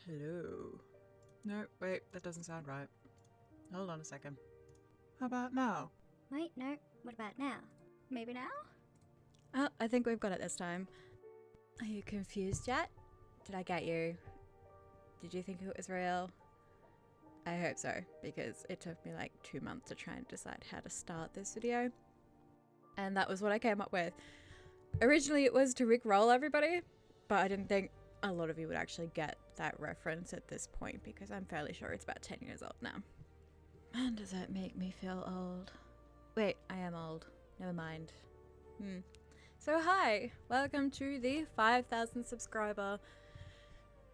Hello. No, wait, that doesn't sound right. Hold on a second. How about now? Wait, no. What about now? Maybe now? Oh, I think we've got it this time. Are you confused yet? Did I get you? Did you think it was real? I hope so, because it took me like 2 months to try and decide how to start this video. And that was what I came up with. Originally it was to rickroll everybody, but I didn't think a lot of you would actually get that reference at this point, because I'm fairly sure it's about 10 years old now. And does that make me feel old? Wait, I am old. Never mind. So hi, welcome to the 5,000 subscriber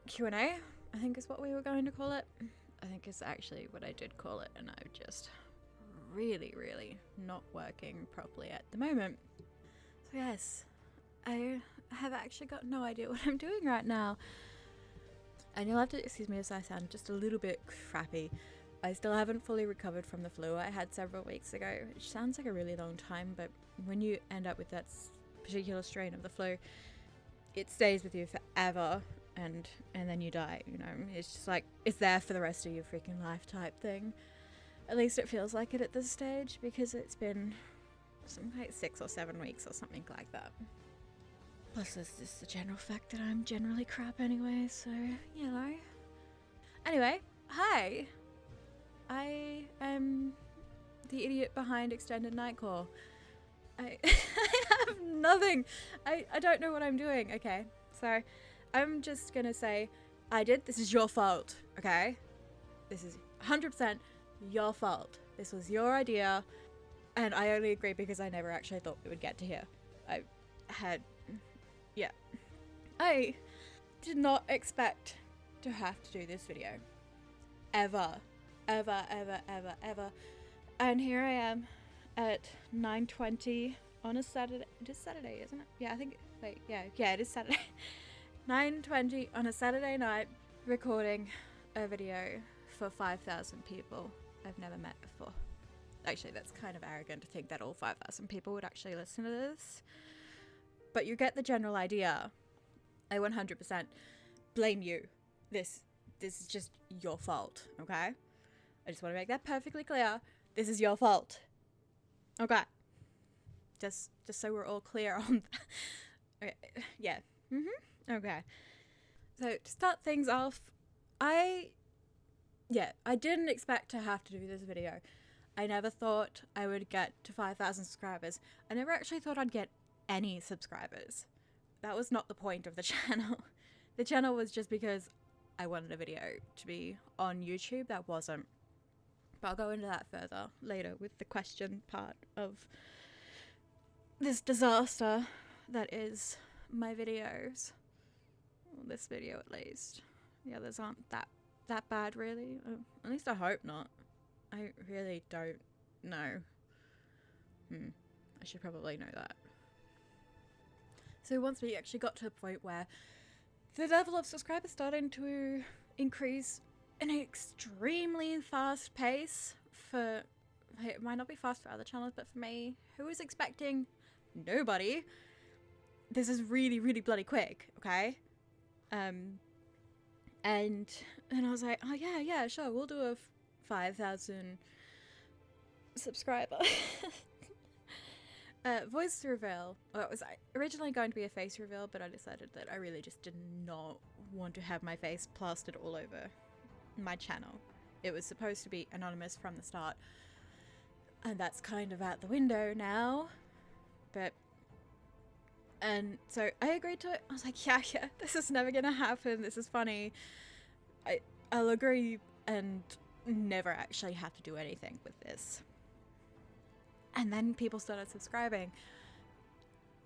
Q&A, I think is what we were going to call it. I think it's actually what I did call it, and I'm just really not working properly at the moment. So yes, I have actually got no idea what I'm doing right now. And you'll have to excuse me if I sound just a little bit crappy. I still haven't fully recovered from the flu I had several weeks ago, which sounds like a really long time, but when you end up with that particular strain of the flu, it stays with you forever, and then you die, you know. It's just like, it's there for the rest of your freaking life type thing. At least it feels like it at this stage, because it's been something like 6 or 7 weeks or something like that. Plus there's just the general fact that I'm generally crap anyway, so, you know. Anyway, hi! I am the idiot behind Extended Nightcore. I have nothing. I don't know what I'm doing. Okay, so I'm just gonna say this is your fault, okay? This is 100% your fault. This was your idea, and I only agree because I never actually thought we would get to here. I did not expect to have to do this video. Ever. And here I am at 9:20 on a Saturday. It is Saturday, isn't it? Yeah, I think, wait, yeah, it is Saturday. 9:20 on a Saturday night, recording a video for 5,000 people I've never met before. Actually, that's kind of arrogant to think that all 5,000 people would actually listen to this. But you get the general idea. I 100% blame you. This is just your fault, okay? I just want to make that perfectly clear. This is your fault. Okay. Just so we're all clear on that. Okay. Yeah. Okay. So to start things off, I didn't expect to have to do this video. I never thought I would get to 5,000 subscribers. I never actually thought I'd get any subscribers. That was not the point of the channel. The channel was just because I wanted a video to be on YouTube that wasn't. But I'll go into that further later with the question part of this disaster that is my videos. Well, this video at least. The others aren't that bad really. At least I hope not. I really don't know. I should probably know that. So once we actually got to the point where the level of subscribers starting to increase in an extremely fast pace it might not be fast for other channels, but for me, who was expecting nobody, this is really bloody quick, okay? And I was like, oh yeah, sure, we'll do a 5,000 subscriber voice reveal. Well, it was originally going to be a face reveal, but I decided that I really just did not want to have my face plastered all over my channel. It was supposed to be anonymous from the start, and that's kind of out the window now. And so I agreed to it. I was like, yeah, this is never gonna happen. This is funny. I'll agree and never actually have to do anything with this. And then people started subscribing,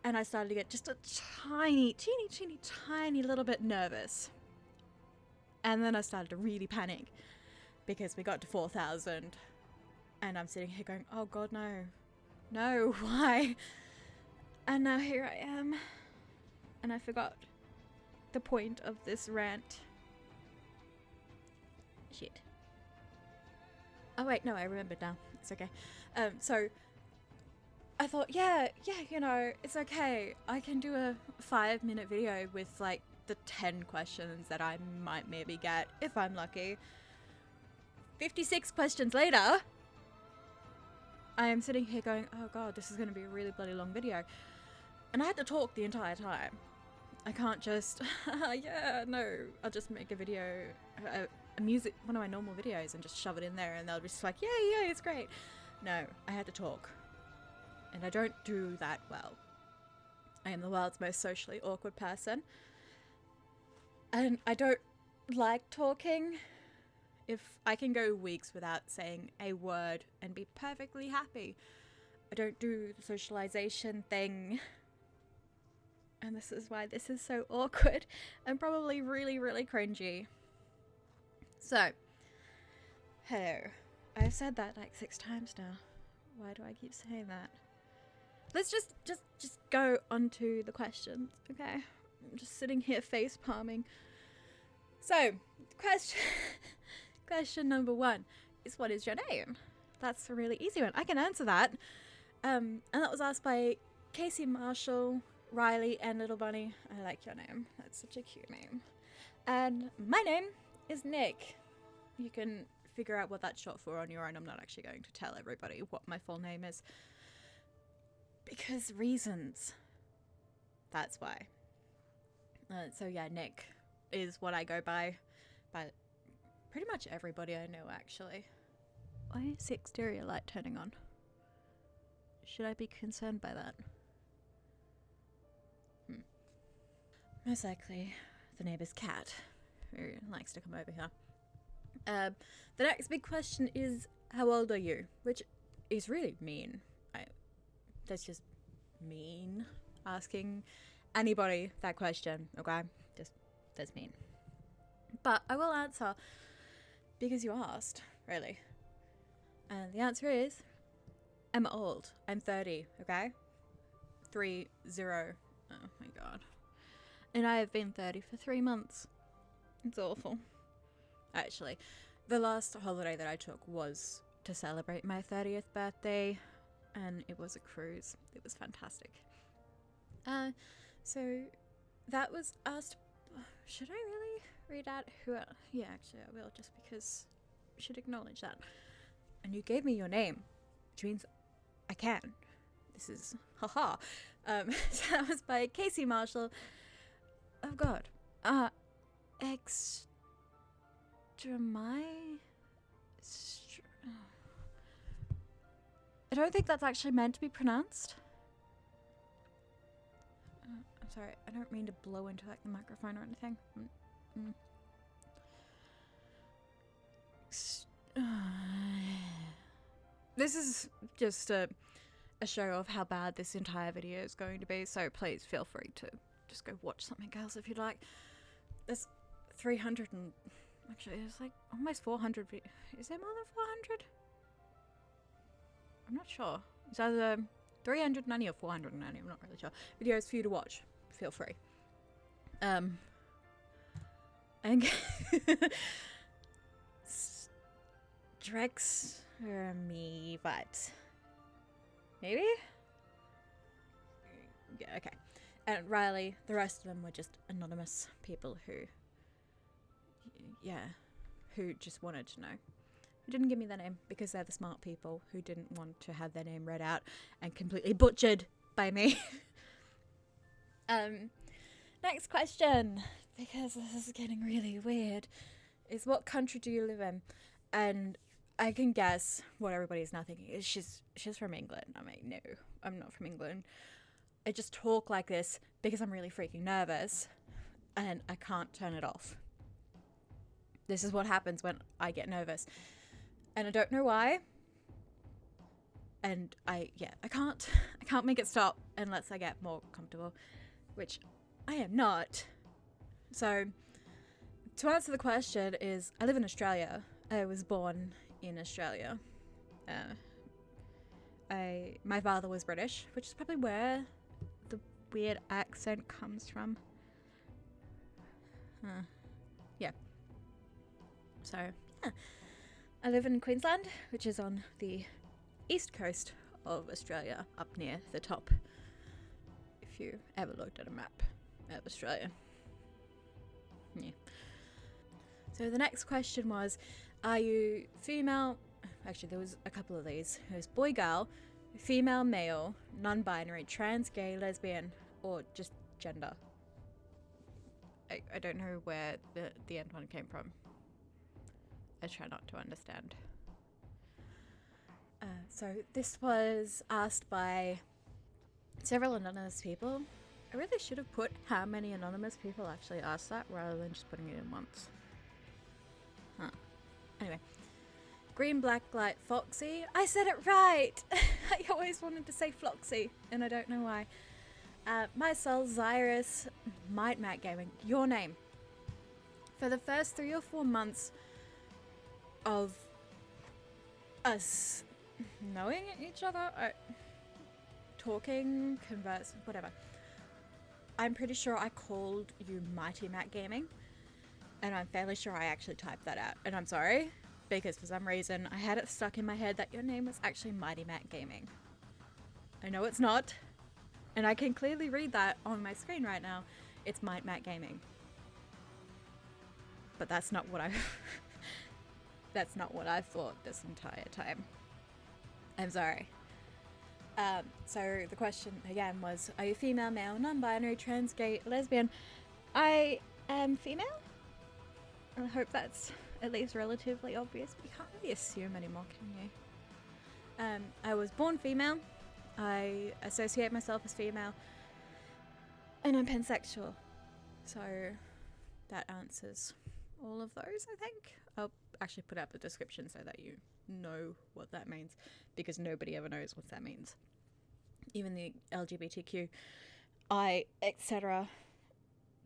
and I started to get just a teeny little bit nervous. And then I started to really panic because we got to 4,000, and I'm sitting here going, oh god, no, why? And now here I am, and I forgot the point of this rant. Shit. Oh wait, no, I remembered now. It's okay. So I thought, yeah, you know, it's okay. I can do a 5-minute video with like the 10 questions that I might maybe get, if I'm lucky. 56 questions later, I am sitting here going, oh god, this is going to be a really bloody long video. And I had to talk the entire time. I can't just, yeah, no, I'll just make a video, one of my normal videos and just shove it in there and they'll be just like, yeah, it's great. No, I had to talk. And I don't do that well. I am the world's most socially awkward person. And I don't like talking. If I can go weeks without saying a word and be perfectly happy, I don't do the socialization thing. And this is why this is so awkward and probably really, really cringy. So, hello. I've said that like 6 times now. Why do I keep saying that? Let's just go on to the questions, okay? I'm just sitting here face palming. So, question number 1 is, what is your name? That's a really easy one. I can answer that. And that was asked by Casey Marshall, Riley, and Little Bunny. I like your name. That's such a cute name. And my name is Nick. You can figure out what that's short for on your own. I'm not actually going to tell everybody what my full name is. Because reasons. That's why. So yeah, Nick is what I go by pretty much everybody I know, actually. Why is the exterior light turning on? Should I be concerned by that? Most likely the neighbour's cat, who likes to come over here. The next big question is, how old are you? Which is really mean. That's just mean, asking anybody that question, okay? That's mean. But I will answer because you asked, really. And the answer is, I'm old. I'm 30, okay? 30. Oh my god. And I have been 30 for 3 months. It's awful. Actually, the last holiday that I took was to celebrate my 30th birthday, and it was a cruise. It was fantastic. So that was asked. Should I really read out who? Yeah, actually I will, just because I should acknowledge that. And you gave me your name, which means I can. This is haha. So that was by Casey Marshall. Oh god. I don't think that's actually meant to be pronounced. I'm sorry, I don't mean to blow into like the microphone or anything. This is just a show of how bad this entire video is going to be, so please feel free to just go watch something else if you'd like. There's 300 and... Actually, there's like almost 400 Is there more than 400? I'm not sure. It's either 390 or 490, I'm not really sure. Videos for you to watch. Feel free. And Drex or me, but maybe? Yeah, okay. And Riley, the rest of them were just anonymous people who just wanted to know. Who didn't give me their name because they're the smart people who didn't want to have their name read out and completely butchered by me. Next question, because this is getting really weird, is what country do you live in? And I can guess what everybody's now thinking is she's from England. I'm like, no, I'm not from England. I just talk like this because I'm really freaking nervous and I can't turn it off. This is what happens when I get nervous. And I don't know why. And I can't make it stop unless I get more comfortable, which I am not. So to answer the question is, I live in Australia. I was born in Australia. My father was British, which is probably where the weird accent comes from. Yeah. So, yeah. I live in Queensland, which is on the east coast of Australia, up near the top, if you ever looked at a map of Australia. Yeah. So the next question was, are you female? Actually, there was a couple of these. It was boy, girl, female, male, non-binary, trans, gay, lesbian, or just gender. I don't know where the end one came from. I try not to understand. So this was asked by several anonymous people. I really should have put how many anonymous people actually asked that rather than just putting it in once. Huh. Anyway. Green, black, light, foxy. I said it right! I always wanted to say floxy, and I don't know why. Myself, Zyrus, Might Matt Gaming. Your name. For the first 3 or 4 months of us knowing each other, talking, conversing, whatever, I'm pretty sure I called you Mighty Matt Gaming, and I'm fairly sure I actually typed that out, and I'm sorry, because for some reason I had it stuck in my head that your name was actually Mighty Matt Gaming. I know it's not, and I can clearly read that on my screen right now. It's Might Matt Gaming. But that's not what that's not what I've thought this entire time. I'm sorry. So the question again was, are you female, male, non-binary, trans, gay, lesbian? I am female. I hope that's at least relatively obvious, but you can't really assume anymore, can you? I was born female. I associate myself as female. And I'm pansexual. So that answers all of those, I think. I'll actually put up the description so that you know what that means, because nobody ever knows what that means. Even the LGBTQI, etc.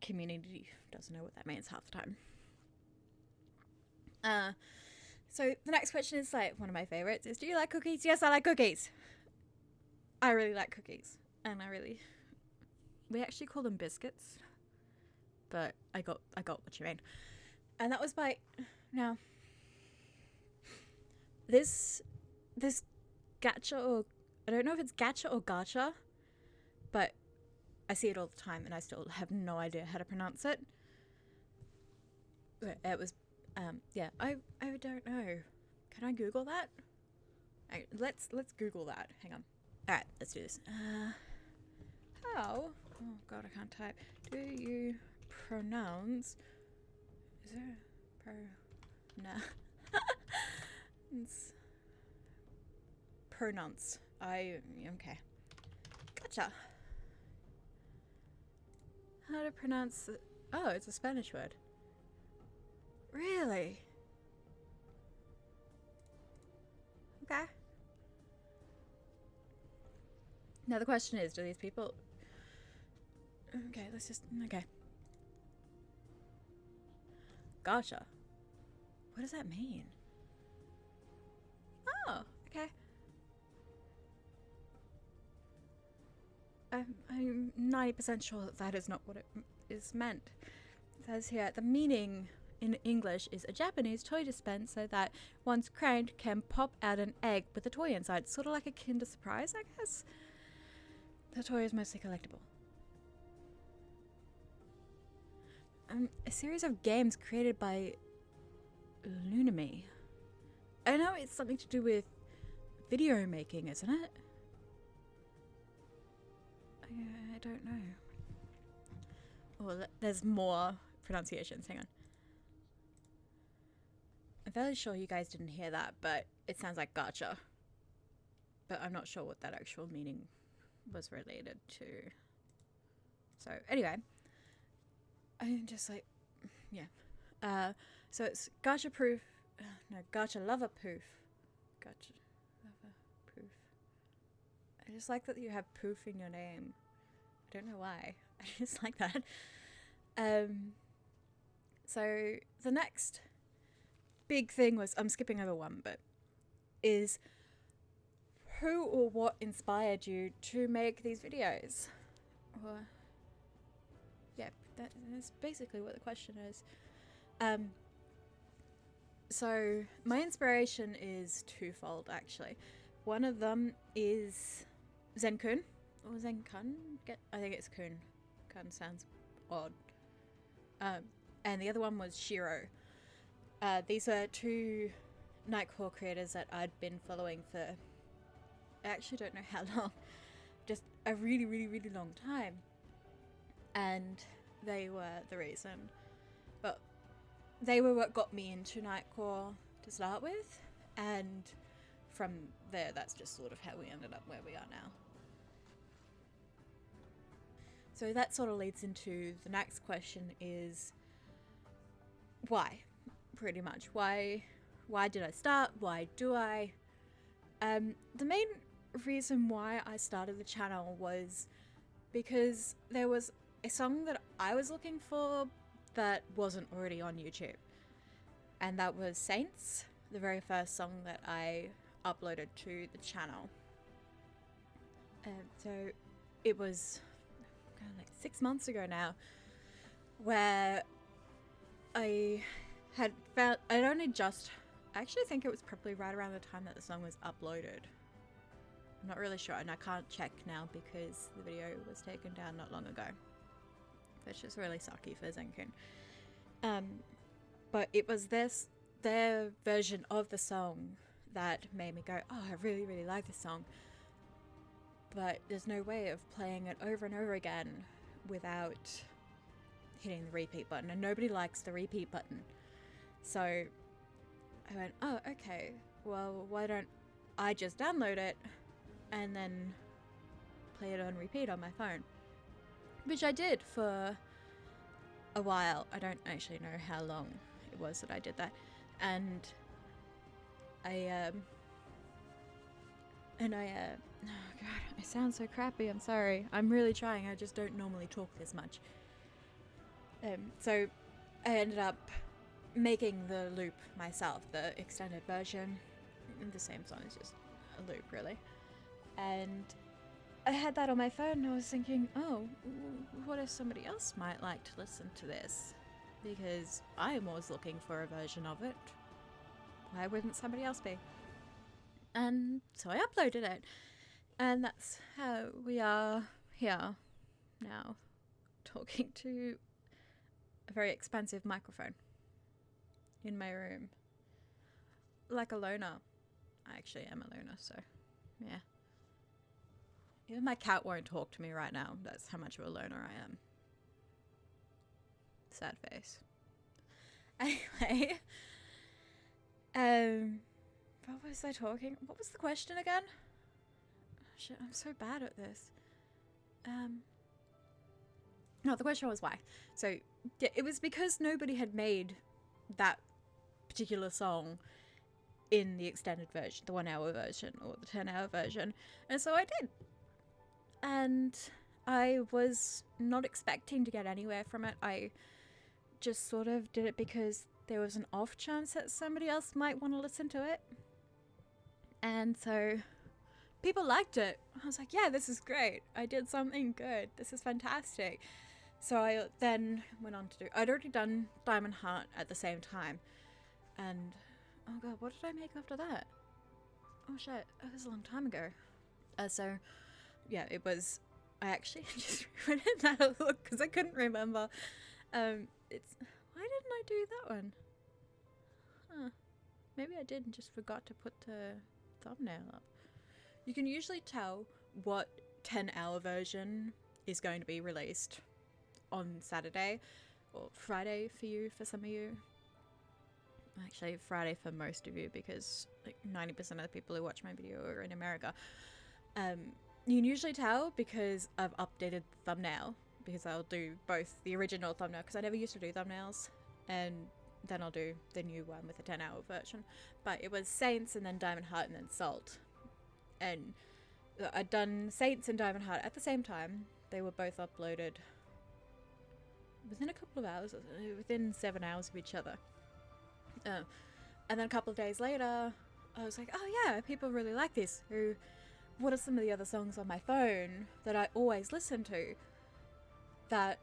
community doesn't know what that means half the time. So the next question is like one of my favorites is, do you like cookies? Yes, I like cookies. I really like cookies, and we actually call them biscuits, but I got what you mean. And that was by, now, this gacha, or I don't know if it's gacha or gacha, but I see it all the time and I still have no idea how to pronounce it. It was, yeah, I don't know. Can I Google that? Let's Google that. Hang on. Alright, let's do this. How? Oh god, I can't type. Do you pronounce? Is there a nah. It's pronounce. Okay. Gotcha. How to pronounce it? Oh, it's a Spanish word. Really? Okay. Now the question is, do these people... Okay, let's just... Okay. Gotcha. What does that mean? Oh, okay. I'm 90% sure that is not what it is meant. It says here, the meaning in English is a Japanese toy dispenser that, once cranked, can pop out an egg with a toy inside. Sort of like a Kinder Surprise, I guess. The toy is mostly collectible. A series of games created by Lunami. I know it's something to do with video making, isn't it? I don't know. Oh, there's more pronunciations. Hang on. I'm fairly sure you guys didn't hear that, but it sounds like gotcha. But I'm not sure what that actual meaning was related to. So anyway, I'm just like, yeah. So it's gotcha proof. No, gotcha lover proof. Gotcha lover proof. I just like that you have poof in your name. I don't know why. I just like that. So the next big thing was, I'm skipping over one, but is who or what inspired you to make these videos? Or, yeah, that's basically what the question is. So my inspiration is twofold, actually. One of them is Zen-kun, or Zen-kun? I think it's kun. Kun sounds odd. and the other one was Shiro. These are two Nightcore creators that I'd been following for, I actually don't know how long, just a really, really, really long time. And they were the reason, but they were what got me into Nightcore to start with, and from there, that's just sort of how we ended up where we are now. So that sort of leads into the next question is, why? Pretty much. Why did I start? Why do I? The main reason why I started the channel was because there was a song that I was looking for that wasn't already on YouTube. And that was Saints, the very first song that I uploaded to the channel. So it was kind of like 6 months ago now, where I had found, I'd only just, I actually think it was probably right around the time that the song was uploaded. I'm not really sure, and I can't check now because the video was taken down not long ago. Which is really sucky for Zenkin. But it was their version of the song that made me go, oh, I really, really like this song. But there's no way of playing it over and over again without hitting the repeat button, and nobody likes the repeat button. So I went, oh, okay, well, why don't I just download it and then play it on repeat on my phone? Which I did for a while. I don't actually know how long it was that I did that. And oh god, I sound so crappy, I'm sorry. I'm really trying, I just don't normally talk this much. So I ended up making the loop myself, the extended version. The same song, is just a loop really. And I had that on my phone and I was thinking, oh, what if somebody else might like to listen to this? Because I am always looking for a version of it. Why wouldn't somebody else be? And so I uploaded it. And that's how we are here now, talking to a very expensive microphone in my room. Like a loner. I actually am a loner, so yeah. Even my cat won't talk to me right now. That's how much of a loner I am. Sad face. Anyway. What was I talking? What was the question again? Shit, I'm so bad at this. No, the question was why. So, yeah, it was because nobody had made that particular song in the extended version, the 1 hour version or the 10-hour version. And so I did. And I was not expecting to get anywhere from it. I just sort of did it because there was an off chance that somebody else might want to listen to it. And so people liked it. I was like, yeah, this is great. I did something good. This is fantastic. So I then went on to do, I'd already done Diamond Heart at the same time. And, oh god, what did I make after that? Oh shit, that was a long time ago. So, yeah, it was, I actually just went in and had a look because I couldn't remember. It's, why didn't I do that one? Huh. Maybe I did and just forgot to put the thumbnail up. You can usually tell what 10-hour version is going to be released on Saturday or Friday for you, for some of you. Actually, Friday for most of you because like 90% of the people who watch my video are in America. You can usually tell because I've updated the thumbnail, because I'll do both the original thumbnail, because I never used to do thumbnails, and then I'll do the new one with the 10-hour version. But it was Saints and then Diamond Heart and then Salt. And I'd done Saints and Diamond Heart at the same time. They were both uploaded within a couple of hours, within 7 hours of each other. And then a couple of days later, I was like, oh yeah, people really like this. What are some of the other songs on my phone that I always listen to that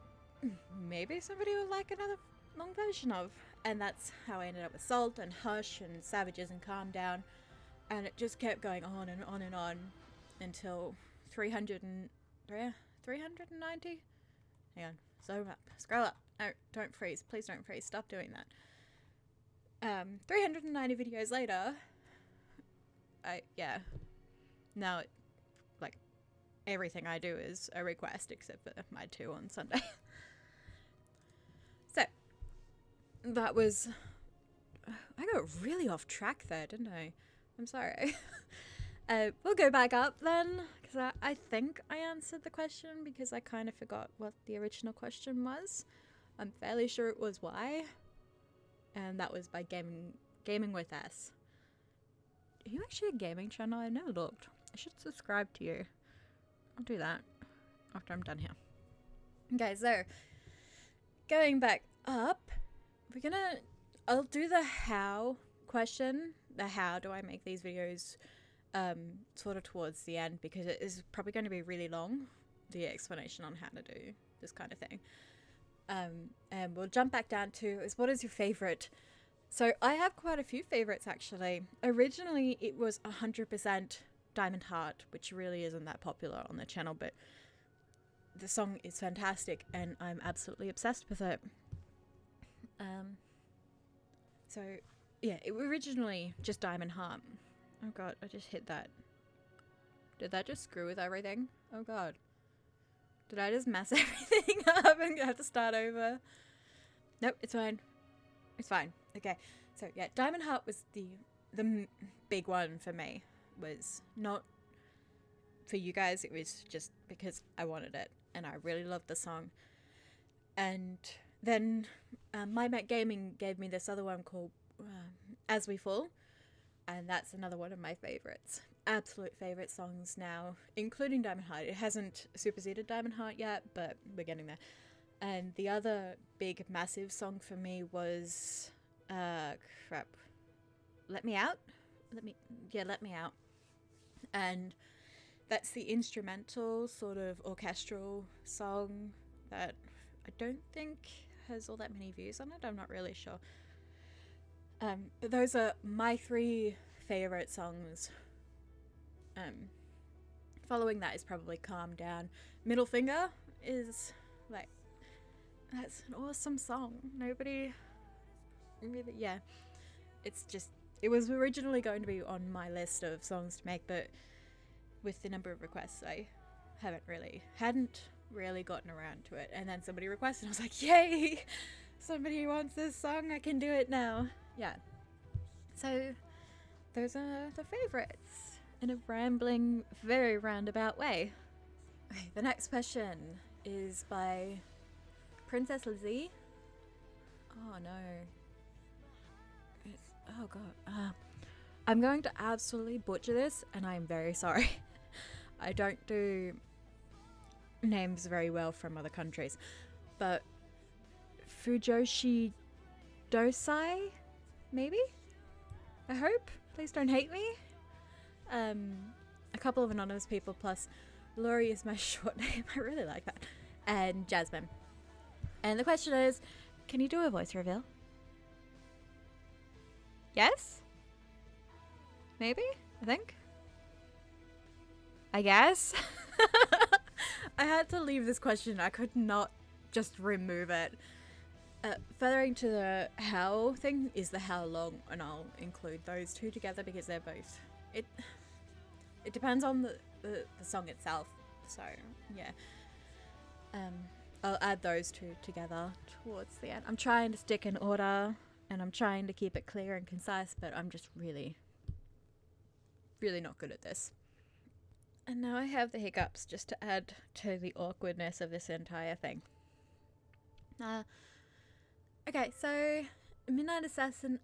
maybe somebody would like another long version of? And that's how I ended up with Salt and Hush and Savages and Calm Down. And it just kept going on and on and on until 390. Hang on, scroll up. No, don't freeze. Please don't freeze. Stop doing that. 390 videos later, now like everything I do is a request except for my 2 on Sunday. So that was, I got really off track there, didn't I? I'm sorry. We'll go back up then, because I think I answered the question because I kind of forgot what the original question was. I'm fairly sure it was why, and that was by gaming with S. Are you actually a gaming channel? I never looked. I should subscribe to you. I'll do that after I'm done here. Okay, so going back up, I'll do the how question. The how do I make these videos sort of towards the end, because it is probably going to be really long, the explanation on how to do this kind of thing. And we'll jump back down to what is your favorite? So I have quite a few favorites actually. Originally it was 100% Diamond Heart, which really isn't that popular on the channel, but the song is fantastic and I'm absolutely obsessed with it. So yeah, it was originally just Diamond Heart. Oh god, I just hit that. Did that just screw with everything? Oh god. Did I just mess everything up and have to start over? Nope, it's fine. It's fine. Okay, so yeah, Diamond Heart was the big one for me. Was not for you guys, it was just because I wanted it and I really loved the song. And then My Mac Gaming gave me this other one called As We Fall, and that's another one of my favorites. Absolute favorite songs now, including Diamond Heart. It hasn't superseded Diamond Heart yet, but we're getting there. And the other big massive song for me was Let Me Out. Let Me Out. And that's the instrumental sort of orchestral song that I don't think has all that many views on it. I'm not really sure. But those are my 3 favorite songs. Following that is probably Calm Down. Middle Finger is like, that's an awesome song. Nobody really, yeah. It's just, it was originally going to be on my list of songs to make, but with the number of requests, I hadn't really gotten around to it. And then somebody requested, I was like, yay! Somebody wants this song, I can do it now. Yeah. So, those are the favorites in a rambling, very roundabout way. Okay, the next question is by Princess Lizzie. Oh no. Oh god. I'm going to absolutely butcher this, and I'm very sorry. I don't do names very well from other countries, but Fujoshi Dosai, maybe? I hope. Please don't hate me. A couple of anonymous people, plus Lori is my short name. I really like that. And Jasmine. And the question is, can you do a voice reveal? Yes? Maybe? I think? I guess? I had to leave this question. I could not just remove it. Furthering to the how thing is the how long, and I'll include those 2 together because they're both... It depends on the song itself, so yeah. I'll add those 2 together towards the end. I'm trying to stick in order, and I'm trying to keep it clear and concise, but I'm just really not good at this. And now I have the hiccups just to add to the awkwardness of this entire thing. Okay, so Midnight Assassin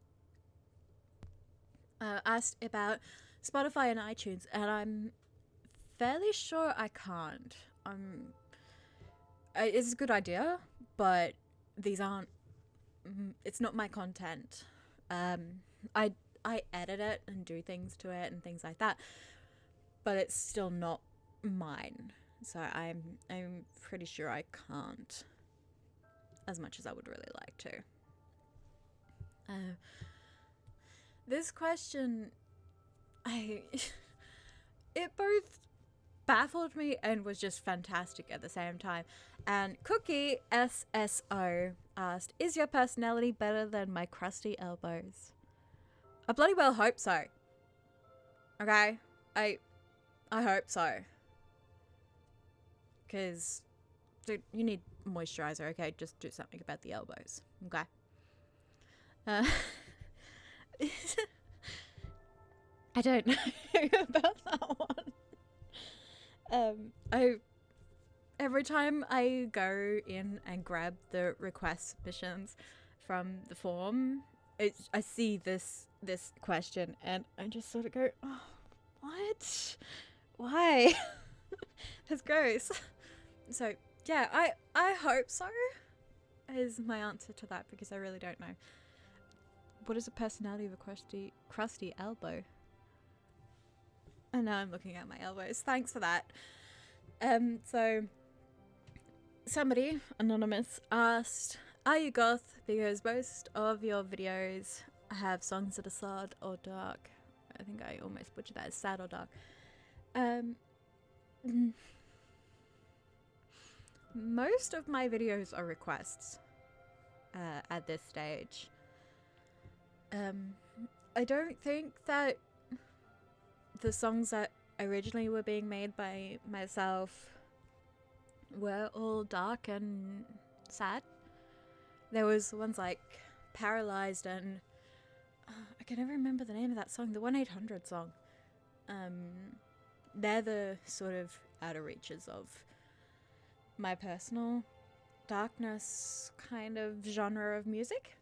asked about Spotify and iTunes, and I'm fairly sure I can't. It's a good idea, but these aren't. It's not my content. I edit it and do things to it and things like that, but it's still not mine. So I'm pretty sure I can't, as much as I would really like to. This question, it both baffled me and was just fantastic at the same time. And Cookie SSO asked, is your personality better than my crusty elbows? I bloody well hope so. Okay? I hope so. Because, dude, you need moisturizer, okay? Just do something about the elbows, okay? I don't know about that one. Every time I go in and grab the request submissions from the form, I see this question and I just sort of go, oh, what? Why? That's gross. So yeah, I hope so is my answer to that, because I really don't know. What is the personality of a crusty elbow? And now I'm looking at my elbows. Thanks for that. So somebody, anonymous, asked, are you goth? Because most of your videos have songs that are sad or dark. I think I almost butchered that as sad or dark. Most of my videos are requests at this stage. I don't think that the songs that originally were being made by myself were all dark and sad. There was ones like Paralyzed and I can never remember the name of that song, the 1-800 song. They're the sort of outer reaches of my personal darkness kind of genre of music.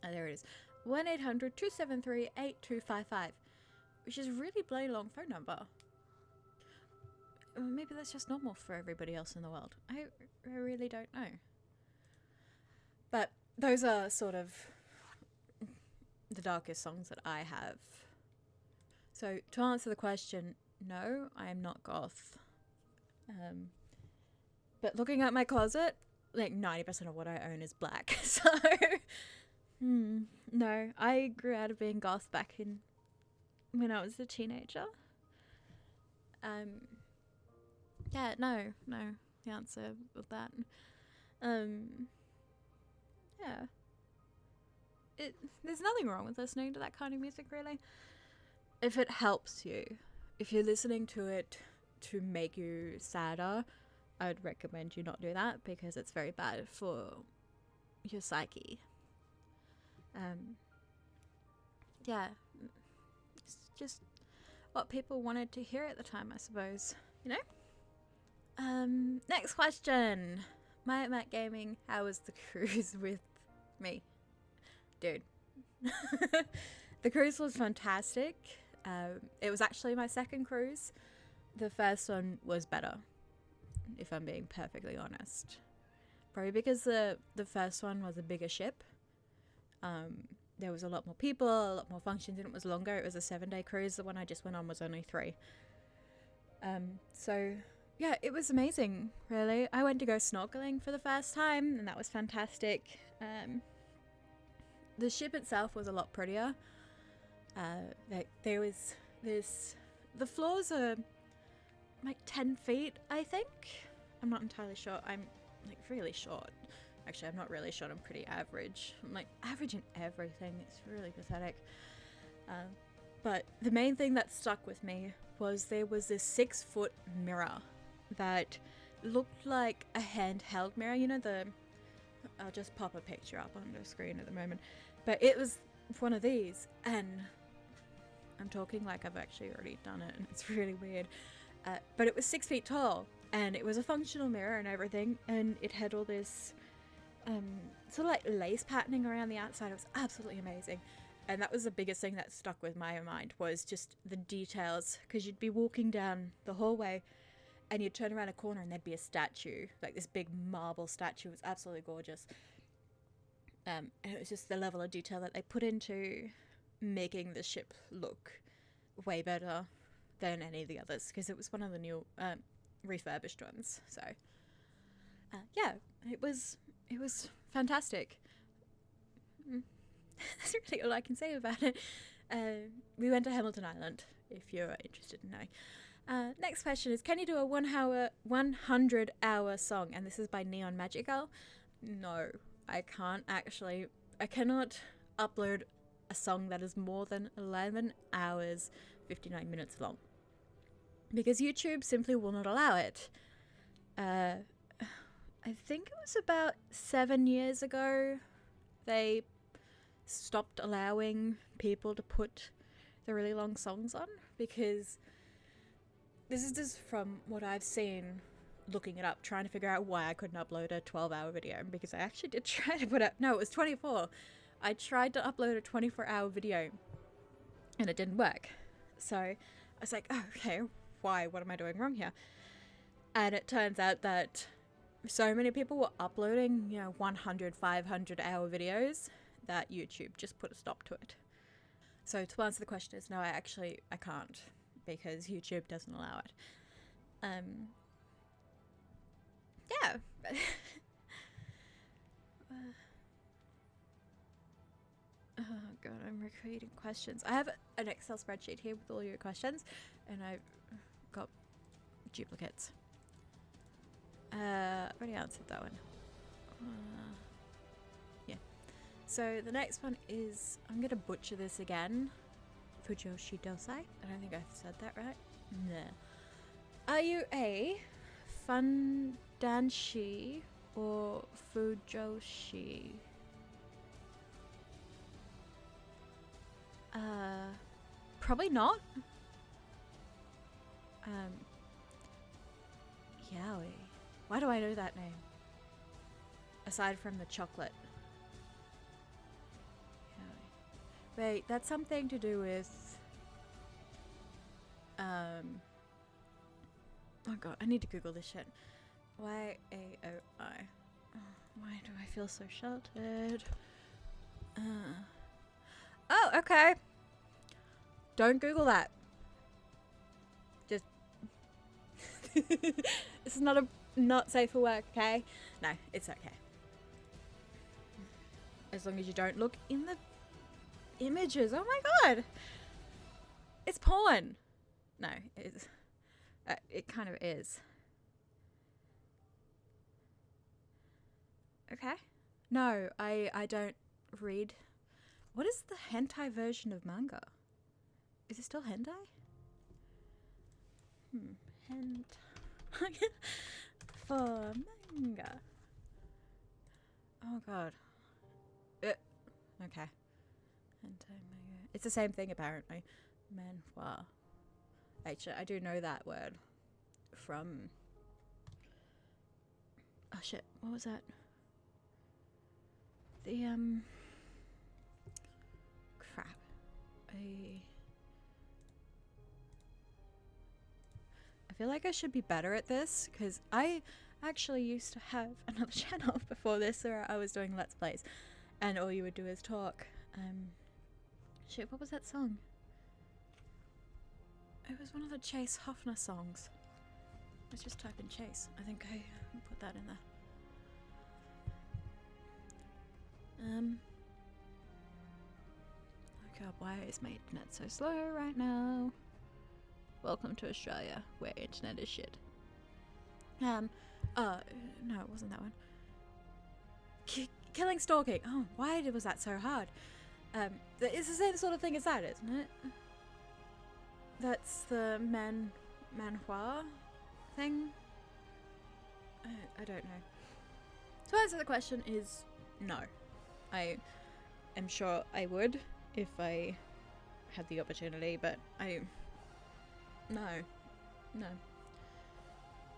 Oh, there it is. 1-800-273-8255, which is a really bloody long phone number. Maybe that's just normal for everybody else in the world. I really don't know. But those are sort of the darkest songs that I have. So to answer the question, no, I am not goth. But looking at my closet, like 90% of what I own is black. So, no, I grew out of being goth back in when I was a teenager. Yeah, no, the answer of that. Yeah. There's nothing wrong with listening to that kind of music, really. If it helps you, if you're listening to it to make you sadder, I would recommend you not do that, because it's very bad for your psyche. Yeah, it's just what people wanted to hear at the time, I suppose, you know? Next question. Matt Gaming, how was the cruise with me? Dude. The cruise was fantastic. It was actually my second cruise. The first one was better, if I'm being perfectly honest. Probably because the first one was a bigger ship. There was a lot more people, a lot more functions, and it was longer. It was a 7-day cruise. The one I just went on was only 3. So yeah, it was amazing, really. I went to go snorkeling for the first time, and that was fantastic. The ship itself was a lot prettier. There was this... The floors are like 10 feet, I think. I'm not entirely sure. I'm like really short. Actually, I'm not really short. I'm pretty average. I'm like average in everything. It's really pathetic. But the main thing that stuck with me was there was this 6-foot mirror that looked like a handheld mirror. You know, I'll just pop a picture up on the screen at the moment. But it was one of these, and I'm talking like I've actually already done it, and it's really weird. But it was 6 feet tall, and it was a functional mirror and everything, and it had all this sort of like lace patterning around the outside. It was absolutely amazing. And that was the biggest thing that stuck with my mind, was just the details, because you'd be walking down the hallway and you'd turn around a corner and there'd be a statue, like this big marble statue. It was absolutely gorgeous. And it was just the level of detail that they put into making the ship look way better than any of the others, because it was one of the new refurbished ones. So yeah, it was fantastic. That's really all I can say about it. We went to Hamilton Island, if you're interested in knowing. Next question is, can you do a 100-hour song? And this is by Neon Magic Girl. No, I can't actually. I cannot upload a song that is more than 11 hours, 59 minutes long. Because YouTube simply will not allow it. I think it was about 7 years ago they stopped allowing people to put the really long songs on, because this is just from what I've seen looking it up, trying to figure out why I couldn't upload a 12-hour video, because I actually did try to put up, no, it was 24. I tried to upload a 24-hour video and it didn't work. So I was like, oh, okay, why? What am I doing wrong here? And it turns out that so many people were uploading, 100, 500-hour videos that YouTube just put a stop to it. So to answer the question is, no, I can't, because YouTube doesn't allow it. Yeah. Oh god, I'm recreating questions. I have an Excel spreadsheet here with all your questions, and I've got duplicates. I've already answered that one. Yeah. So the next one is, I'm gonna butcher this again. Fujoshi dosai. I don't think I said that right. Nah. Are you a fundanshi or fujoshi? Probably not. Yaoi. Why do I know that name? Aside from the chocolate. Yaoi. Wait, that's something to do with... Oh god, I need to Google this shit. Y-A-O-I. Oh, why do I feel so sheltered? Oh, okay. Don't Google that. Just... This is not safe for work, okay? No, it's okay. As long as you don't look in the images. Oh my god! It's porn! No, it's... it kind of is. Okay. No, I don't read... What is the hentai version of manga? Is it still hentai? Hentai. For manga. Oh god. Okay. Hentai manga. It's the same thing apparently. Manhwa. Actually, I do know that word from... Oh shit, what was that? The, crap. I feel like I should be better at this, because I actually used to have another channel before this where I was doing Let's Plays, and all you would do is talk. Shit, what was that song? It was one of the Chase Hoffner songs. Let's just type in Chase. I think I put that in there. Oh god, why is my internet so slow right now? Welcome to Australia, where internet is shit. No, it wasn't that one. Killing Stalking. Oh, why was that so hard? It's the same sort of thing as that, isn't it? That's the manhwa thing? I don't know. To answer the question is no. I am sure I would if I had the opportunity, but no.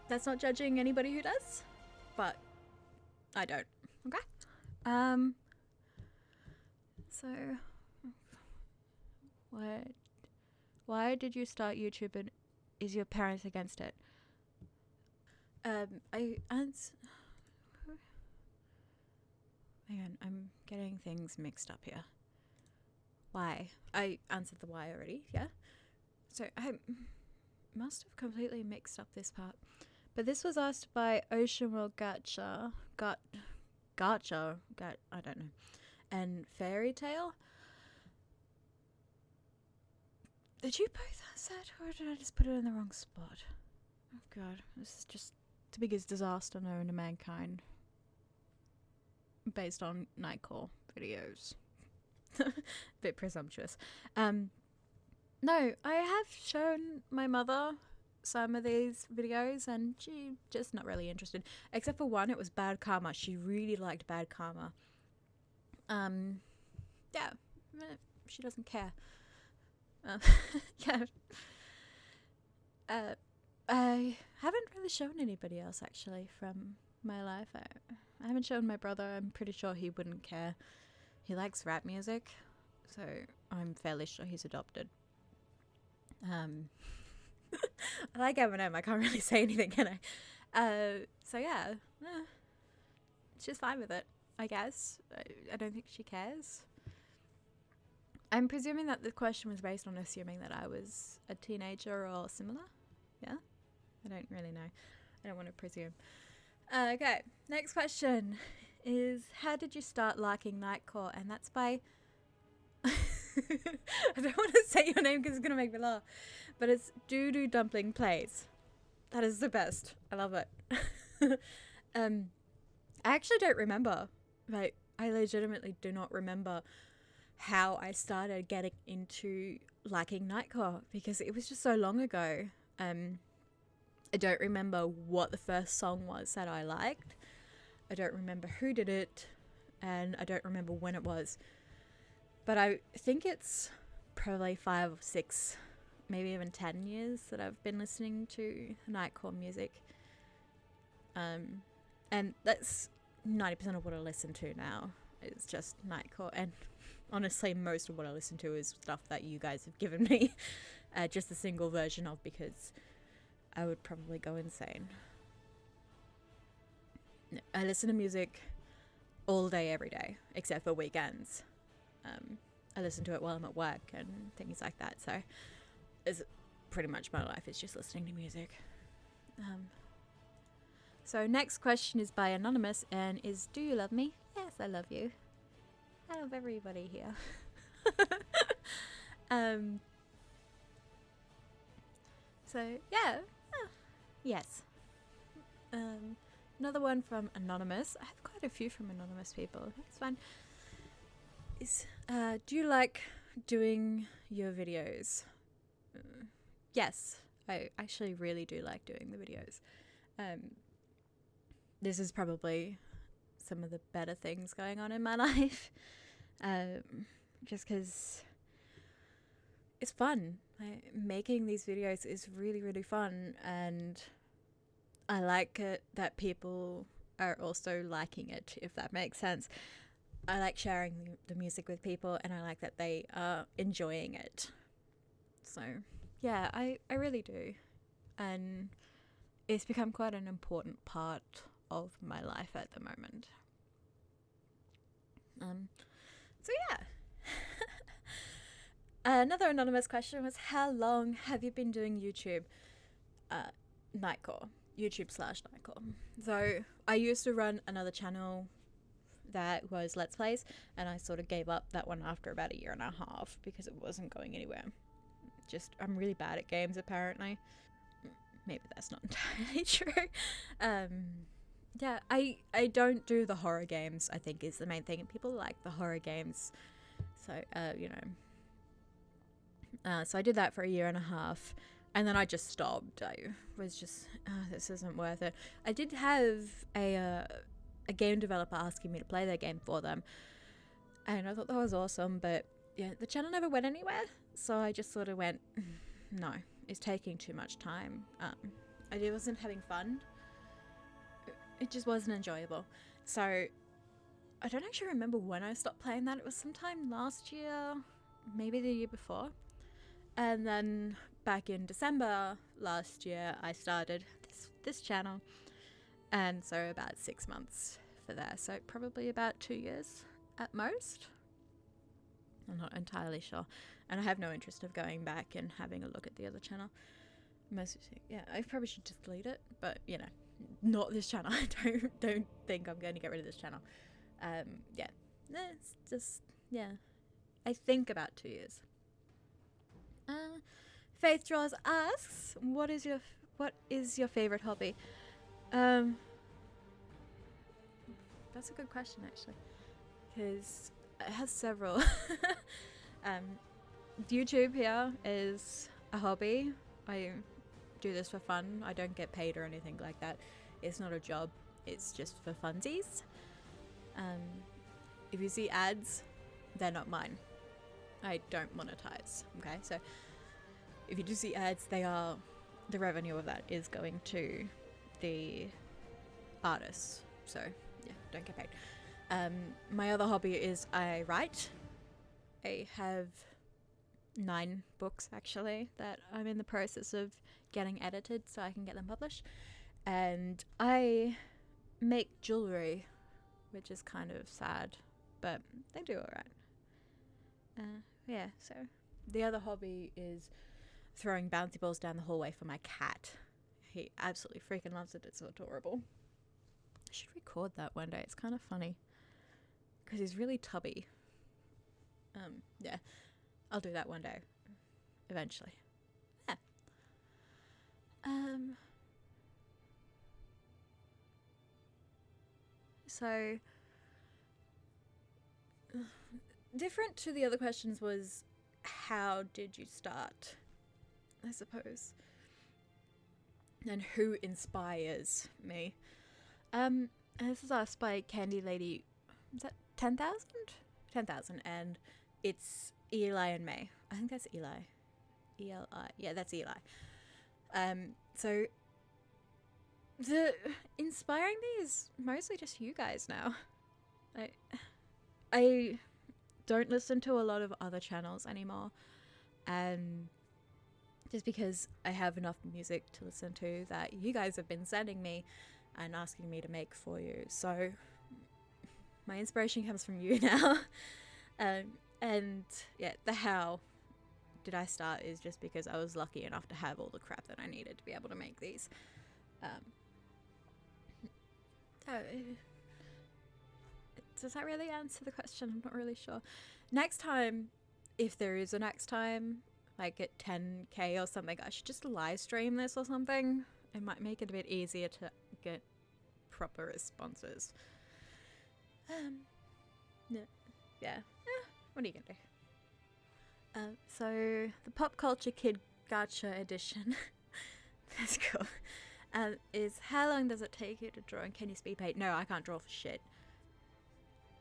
That's not judging anybody who does, but I don't. Okay? So why did you start YouTube, and is your parents against it? Hang on, I'm getting things mixed up here. Why? I answered the why already, yeah? So I must have completely mixed up this part. But this was asked by Ocean World Gacha, I don't know, and Fairy Tale. Did you both ask that, or did I just put it in the wrong spot? Oh god, this is just the biggest disaster known to mankind. Based on Nightcore videos. Bit presumptuous. No, I have shown my mother some of these videos and she just not really interested. Except for one, it was Bad Karma. She really liked Bad Karma. Yeah, she doesn't care. Yeah. I haven't really shown anybody else actually from my life. I haven't shown my brother. I'm pretty sure he wouldn't care. He likes rap music, so I'm fairly sure he's adopted. I like Eminem. I can't really say anything, can I? So yeah, she's fine with it, I guess. I don't think she cares. I'm presuming that the question was based on assuming that I was a teenager or similar. Yeah? I don't really know. I don't want to presume. Okay, next question is, how did you start liking Nightcore? And that's by... I don't want to say your name because it's going to make me laugh. But it's Doo Dumpling Plays. That is the best. I love it. I actually don't remember. Like, I legitimately do not remember how I started getting into liking Nightcore because it was just so long ago. I don't remember what the first song was that I liked. I don't remember who did it, and I don't remember when it was. But I think it's probably 5 or 6, maybe even 10 years that I've been listening to Nightcore music. And that's 90% of what I listen to now. It's just Nightcore, and honestly most of what I listen to is stuff that you guys have given me just a single version of because I would probably go insane. I listen to music all day every day except for weekends. I listen to it while I'm at work and things like that, so it's pretty much my life is just listening to music. So next question is by Anonymous and is, do you love me? Yes, I love you. I love everybody here. So yeah, yes. Another one from Anonymous. I have quite a few from anonymous people. It's fun. Is do you like doing your videos? Yes, I actually really do like doing the videos. This is probably some of the better things going on in my life. Just because it's fun. Making these videos is really, really fun, and I like it that people are also liking it, if that makes sense. I like sharing the music with people, and I like that they are enjoying it. So, yeah, I really do. And it's become quite an important part of my life at the moment. So yeah. Another anonymous question was, how long have you been doing YouTube? Nightcore. YouTube/Nightcore. So I used to run another channel that was Let's Plays, and I sort of gave up that one after about 1.5 years because it wasn't going anywhere. Just, I'm really bad at games apparently. Maybe that's not entirely true. Yeah, I don't do the horror games, I think is the main thing, and people like the horror games. So, you know. So I did that for 1.5 years, and then I just stopped. I was just, this isn't worth it. I did have a game developer asking me to play their game for them, and I thought that was awesome, but yeah, the channel never went anywhere, so I just sort of went, no, it's taking too much time. I wasn't having fun. It just wasn't enjoyable. So I don't actually remember when I stopped playing that. It was sometime last year, maybe the year before. And then back in December last year, I started this channel. And so about 6 months for that. So probably about 2 years at most. I'm not entirely sure. And I have no interest of going back and having a look at the other channel. Yeah, I probably should just delete it. But, you know, not this channel. I don't think I'm going to get rid of this channel. Yeah. It's just, yeah. I think about 2 years. Faith Draws asks, what is your favorite hobby? That's a good question, actually, because it has several. YouTube here is a hobby. I do this for fun. I don't get paid or anything like that. It's not a job. It's just for funsies. If you see ads, they're not mine. I don't monetize. Okay, so if you do see ads, they are, the revenue of that is going to the artists. So yeah, don't get paid. My other hobby is I write. I have 9 books actually that I'm in the process of getting edited so I can get them published. And I make jewelry, which is kind of sad, but they do alright. Yeah, so the other hobby is throwing bouncy balls down the hallway for my cat. He absolutely freaking loves it. It's adorable. I should record that one day. It's kind of funny because he's really tubby. Yeah, I'll do that one day eventually. Yeah. So different to the other questions was, how did you start, I suppose, and who inspires me. This is asked by Candy Lady, is that 10,000? 10,000, and it's Eli and May. I think that's Eli. E-L-I. Yeah, that's Eli. So the inspiring me is mostly just you guys now. I don't listen to a lot of other channels anymore, and just because I have enough music to listen to that you guys have been sending me and asking me to make for you. So my inspiration comes from you now. And yeah, the how did I start is just because I was lucky enough to have all the crap that I needed to be able to make these. Does that really answer the question? I'm not really sure. Next time, if there is a next time, like at 10k or something, I should just live stream this or something. It might make it a bit easier to get proper responses. Yeah. What are you gonna do? So the Pop Culture Kid Gacha edition, that's cool, is how long does it take you to draw and can you speed paint? No, I can't draw for shit.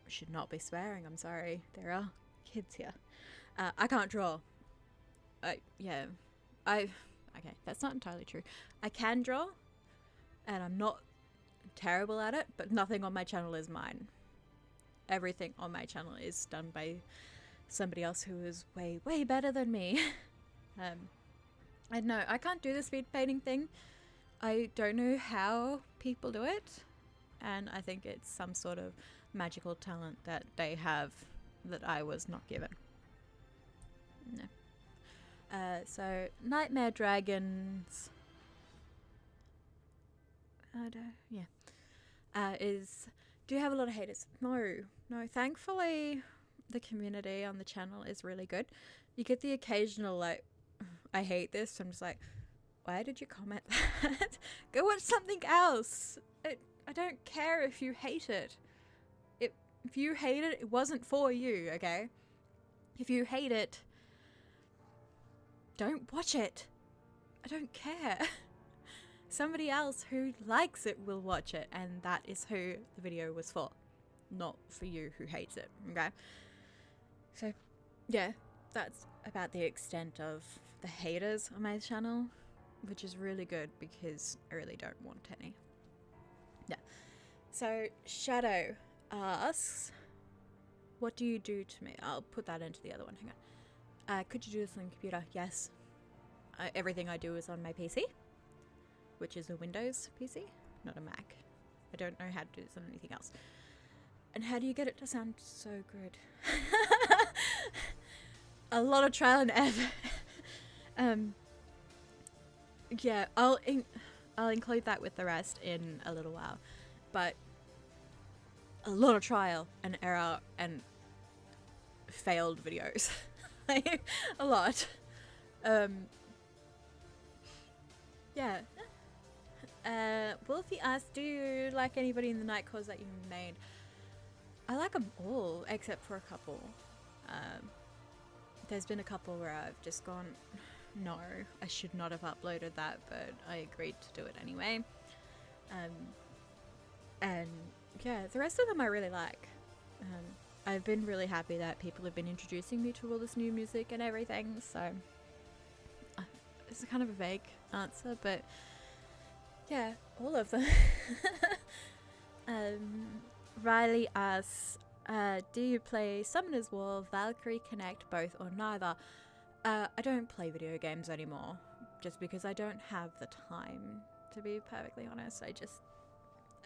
I should not be swearing, I'm sorry. There are kids here. I can't draw. Okay, that's not entirely true. I can draw, and I'm not terrible at it, but nothing on my channel is mine. Everything on my channel is done by somebody else who is way, way better than me. I know, I can't do the speed painting thing. I don't know how people do it, and I think it's some sort of magical talent that they have that I was not given. No. So Nightmare Dragons is, do you have a lot of haters? No, thankfully the community on the channel is really good. You get the occasional like, I hate this. I'm just like, why did you comment that? Go watch something else. I don't care if you hate it. If you hate it, it wasn't for you, okay? If you hate it, don't watch it. I don't care. Somebody else who likes it will watch it, and that is who the video was for, not for you who hates it, okay? So, yeah, that's about the extent of the haters on my channel, which is really good because I really don't want any. Yeah. So, Shadow asks, what do you do to me? I'll put that into the other one, hang on. Could you do this on the computer? Yes. Everything I do is on my PC, which is a Windows PC, not a Mac. I don't know how to do this on anything else. And how do you get it to sound so good? A lot of trial and error. Yeah, I'll include that with the rest in a little while, but a lot of trial and error and failed videos. Like, a lot. yeah. Wolfie asked, do you like anybody in the Nightcores that you made? I like them all, except for a couple. There's been a couple where I've just gone, no, I should not have uploaded that, but I agreed to do it anyway. And yeah, the rest of them I really like. I've been really happy that people have been introducing me to all this new music and everything, so it's kind of a vague answer, but yeah, all of them. Riley asks, do you play Summoner's War, Valkyrie Connect, both or neither? I don't play video games anymore, just because I don't have the time, to be perfectly honest.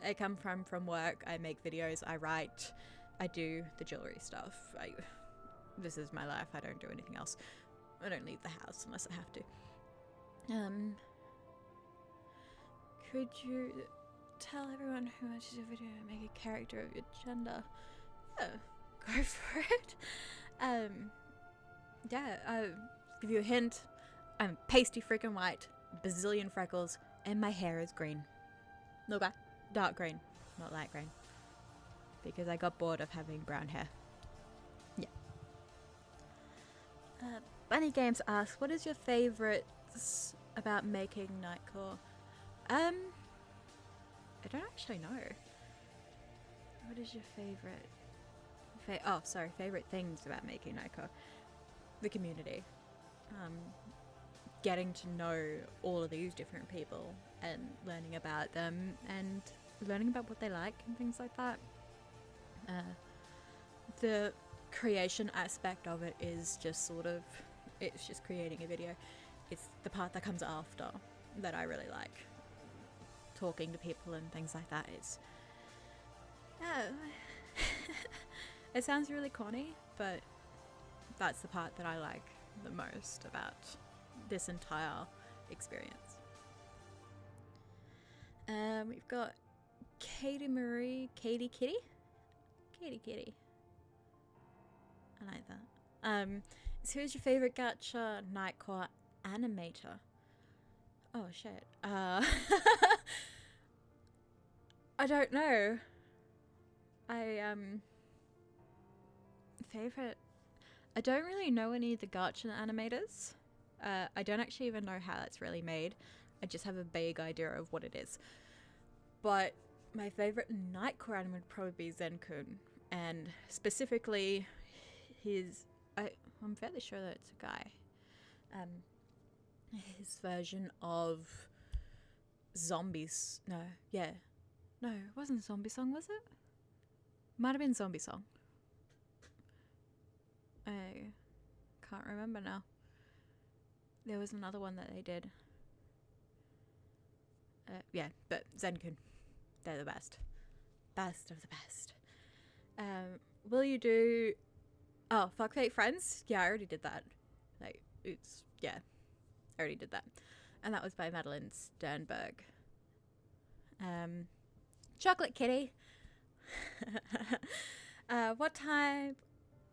I come from work, I make videos, I write, I do the jewelry stuff. This is my life, I don't do anything else. I don't leave the house unless I have to. Could you tell everyone who watches your video and make a character of your gender? Yeah, go for it. Yeah, I'll give you a hint. I'm pasty freaking white, bazillion freckles, and my hair is green. Look back, dark green, not light green. Because I got bored of having brown hair. Yeah. Bunny Games asks, what is your favourites about making Nightcore? I don't actually know. What is your favourite? Favourite things about making Nightcore. The community. Getting to know all of these different people and learning about them and learning about what they like and things like that. The creation aspect of it is just it's just creating a video. It's the part that comes after that I really like. Talking to people and things like that is, it sounds really corny, but that's the part that I like the most about this entire experience. We've got Katie Kitty. I like that. So who's your favorite gacha Nightcore animator? Oh shit. I don't know. Favorite. I don't really know any of the gacha animators. I don't actually even know how that's really made. I just have a vague idea of what it is. But my favorite Nightcore anime would probably be Zen-kun, and specifically I'm fairly sure that it's a guy. His version of Zombies. No, it wasn't Zombie Song, was it? Might have been Zombie Song. I can't remember now. There was another one that they did. Yeah, but Zen-kun. They're the best. Best of the best. Will you do... Oh, Fuck Fake Friends? Yeah, I already did that. I already did that. And that was by Madeline Sternberg. Chocolate Kitty. What type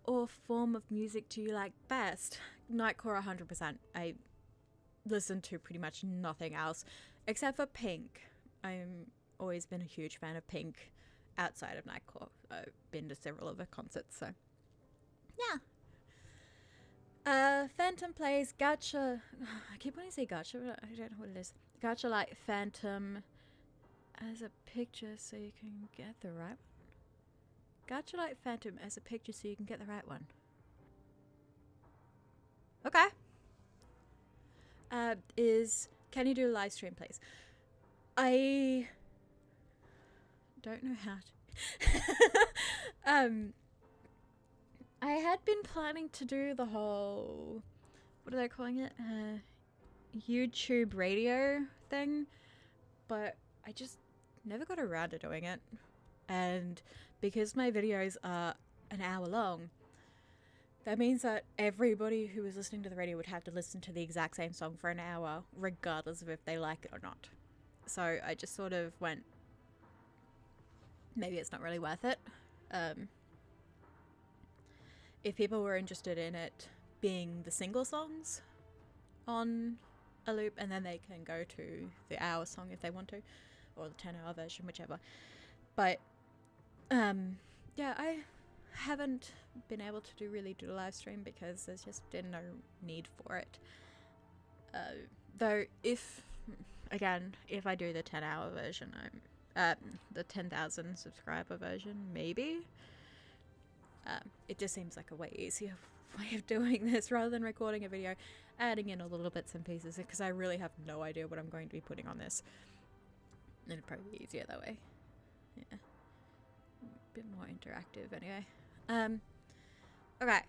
or form of music do you like best? Nightcore 100%. I listen to pretty much nothing else except for Pink. I'm always been a huge fan of Pink outside of Nightcore. I've been to several of her concerts, so yeah. Phantom plays gacha. I keep wanting to say gacha, but I don't know what it is. Gacha like Phantom as a picture so you can get the right one. Gacha like Phantom as a picture so you can get the right one. Okay. Can you do a live stream, please? I don't know how to. I had been planning to do the whole, what are they calling it? YouTube radio thing, but I just never got around to doing it. And because my videos are an hour long, that means that everybody who is listening to the radio would have to listen to the exact same song for an hour, regardless of if they like it or not. So I just sort of went, maybe it's not really worth it. If people were interested in it being the single songs on a loop, and then they can go to the hour song if they want to, or the 10-hour version, whichever. But yeah, I haven't been able to really do a live stream because there's just been no need for it. Though if I do the 10-hour version, the 10,000 subscriber version, maybe. It just seems like a way easier way of doing this rather than recording a video, adding in all the little bits and pieces, because I really have no idea what I'm going to be putting on this. And it'd probably be easier that way. Yeah. A bit more interactive anyway. Okay.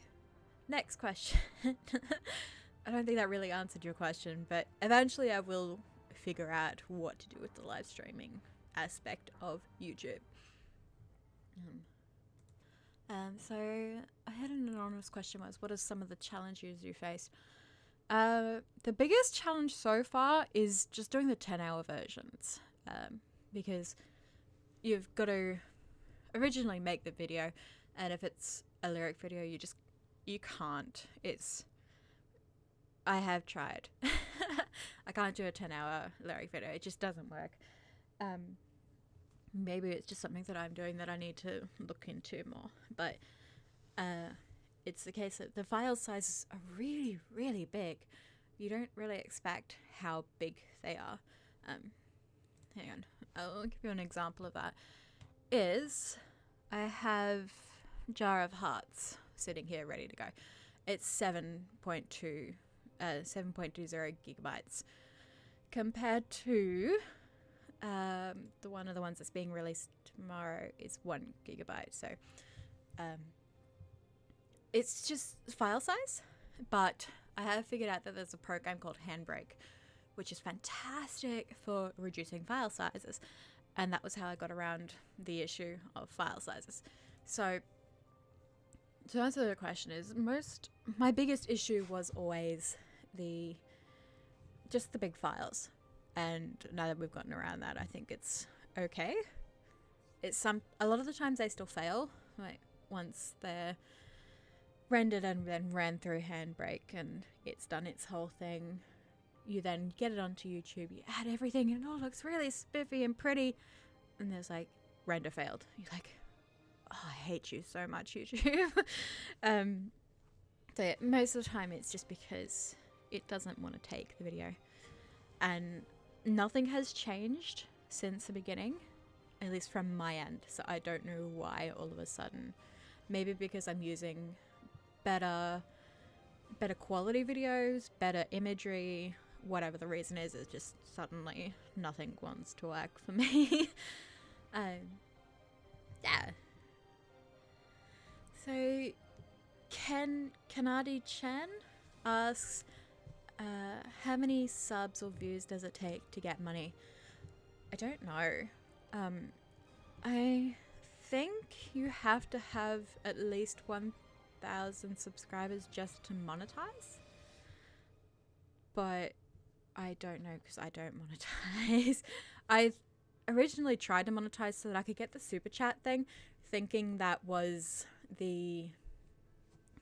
Next question. I don't think that really answered your question, but eventually I will figure out what to do with the live streaming aspect of YouTube. So I had an anonymous question was, what are some of the challenges you faced? The biggest challenge so far is just doing the 10-hour versions, because you've got to originally make the video, and if it's a lyric video, you can't. I have tried. I can't do a 10-hour lyric video. It just doesn't work. Maybe it's just something that I'm doing that I need to look into more. But it's the case that the file sizes are really, really big. You don't really expect how big they are. Hang on. I'll give you an example of that. I have Jar of Hearts sitting here ready to go. It's 7.20 gigabytes compared to one of the ones that's being released tomorrow is 1 gigabyte. So it's just file size, but I have figured out that there's a program called Handbrake, which is fantastic for reducing file sizes, and that was how I got around the issue of file sizes. So to answer the question is, my biggest issue was always just the big files. And now that we've gotten around that, I think it's okay. A lot of the times they still fail, like once they're rendered and then ran through Handbrake and it's done its whole thing. You then get it onto YouTube, you add everything, and it all looks really spiffy and pretty. And there's like, render failed. You're like, oh, I hate you so much, YouTube. So yeah, most of the time it's just because it doesn't want to take the video. And nothing has changed since the beginning, at least from my end. So I don't know why all of a sudden. Maybe because I'm using better quality videos, better imagery, whatever the reason is, it's just suddenly nothing wants to work for me. Yeah. So Kanadi Chan asks, how many subs or views does it take to get money? I don't know. I think you have to have at least 1,000 subscribers just to monetize. But I don't know because I don't monetize. I originally tried to monetize so that I could get the super chat thing, thinking that was the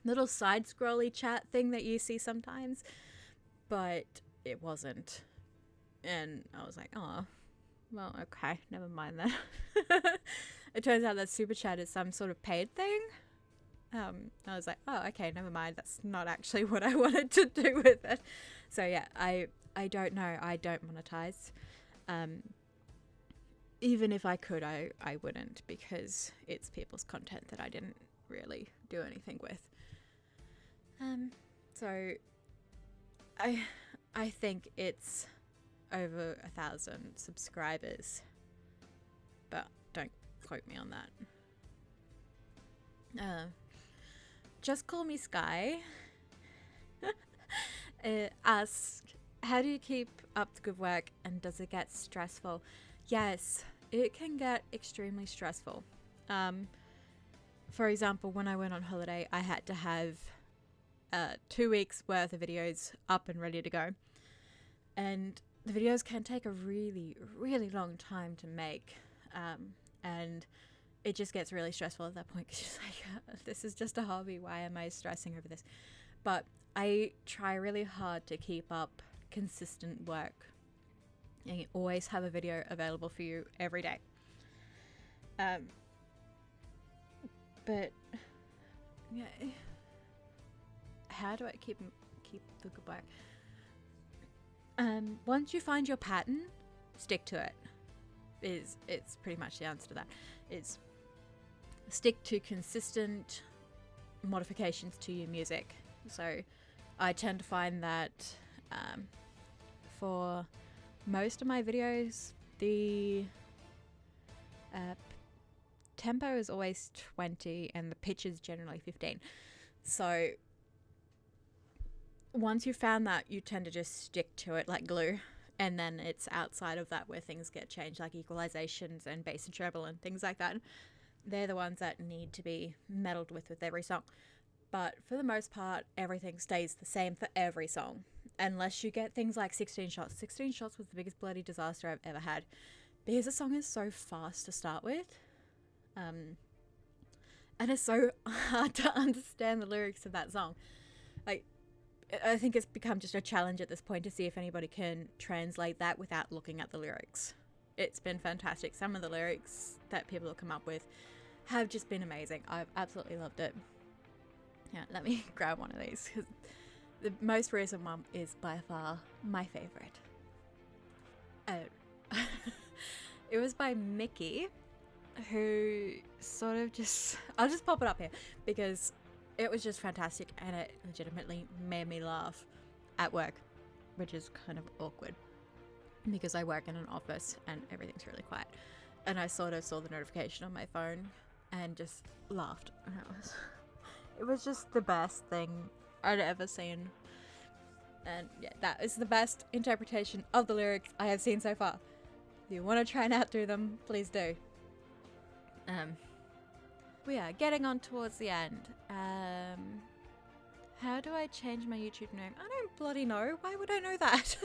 little side scrolly chat thing that you see sometimes. But it wasn't. And I was like, oh, well, okay, never mind then. It turns out that super chat is some sort of paid thing. I was like, oh, okay, never mind. That's not actually what I wanted to do with it. So yeah, I don't know. I don't monetize. Even if I could, I wouldn't, because it's people's content that I didn't really do anything with. So I think it's over 1,000 subscribers, but don't quote me on that. Just Call Me Sky asks, how do you keep up the good work and does it get stressful? Yes, it can get extremely stressful. For example, when I went on holiday, I had to have 2 weeks worth of videos up and ready to go. And the videos can take a really, really long time to make. And it just gets really stressful at that point because you're like, this is just a hobby. Why am I stressing over this? But I try really hard to keep up consistent work. And you always have a video available for you every day. But yeah, how do I keep the good work? Once you find your pattern, stick to it. It's pretty much the answer to that. It's stick to consistent modifications to your music. So I tend to find that for most of my videos, the tempo is always 20 and the pitch is generally 15. So once you've found that, you tend to just stick to it like glue. And then it's outside of that where things get changed, like equalizations and bass and treble and things like that. They're the ones that need to be meddled with every song. But for the most part, everything stays the same for every song. Unless you get things like 16 shots. 16 shots was the biggest bloody disaster I've ever had. Because the song is so fast to start with. And it's so hard to understand the lyrics of that song. Like, I think it's become just a challenge at this point to see if anybody can translate that without looking at the lyrics. It's been fantastic. Some of the lyrics that people have come up with have just been amazing. I've absolutely loved it. Yeah, let me grab one of these because the most recent one is by far my favorite. It was by Mickey, who sort of just... I'll just pop it up here because it was just fantastic and it legitimately made me laugh at work, which is kind of awkward because I work in an office and everything's really quiet. And I sort of saw the notification on my phone and just laughed. And it was just the best thing I'd ever seen. And yeah, that is the best interpretation of the lyrics I have seen so far. If you want to try and outdo them, please do. We are getting on towards the end. How do I change my YouTube name? I don't bloody know. Why would I know that?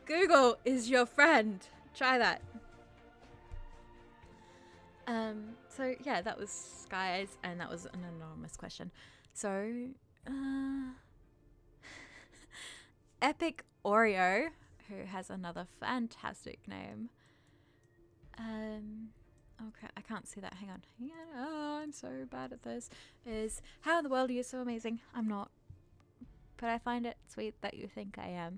Google is your friend. Try that. So yeah, that was guys, and that was an anonymous question. So, Epic Oreo, who has another fantastic name. Okay, I can't see that. Hang on. Oh, I'm so bad at this. Is how in the world are you so amazing? I'm not. But I find it sweet that you think I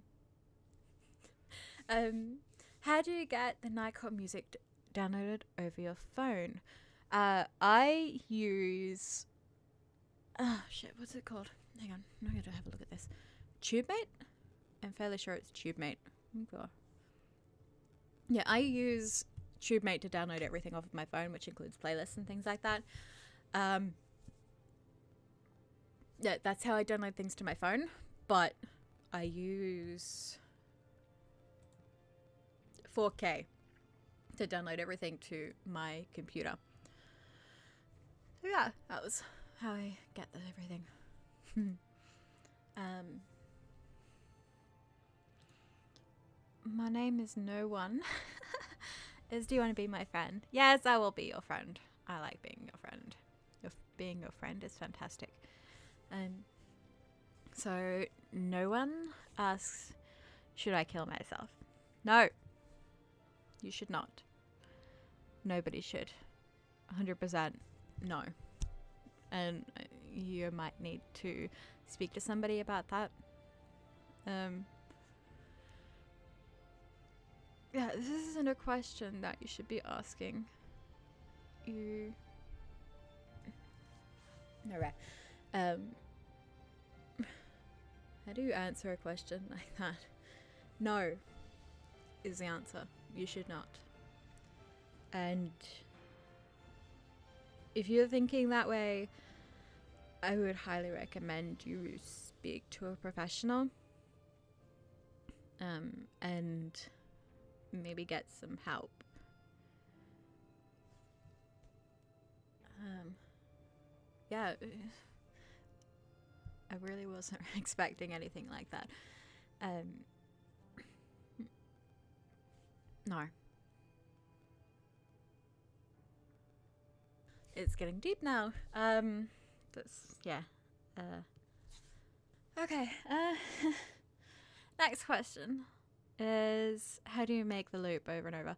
am. How do you get the Nightcore music downloaded over your phone? I use... Oh, shit. What's it called? Hang on. I'm going to have a look at this. TubeMate? I'm fairly sure it's TubeMate. Okay. Yeah, I use TubeMate to download everything off of my phone, which includes playlists and things like that. Yeah, that's how I download things to my phone, but I use 4K to download everything to my computer. So yeah, that was how I get everything. My name is No One. Do you want to be my friend? Yes, I will be your friend. I like being your friend. Being your friend is fantastic. So No One asks, should I kill myself? No. You should not. Nobody should. 100% no. And you might need to speak to somebody about that. Yeah, this isn't a question that you should be asking. No, right. How do you answer a question like that? No is the answer. You should not. And if you're thinking that way, I would highly recommend you speak to a professional. And maybe get some help. Yeah, I really wasn't expecting anything like that. No. It's getting deep now. That's, yeah. Okay. Next question is, how do you make the loop over and over?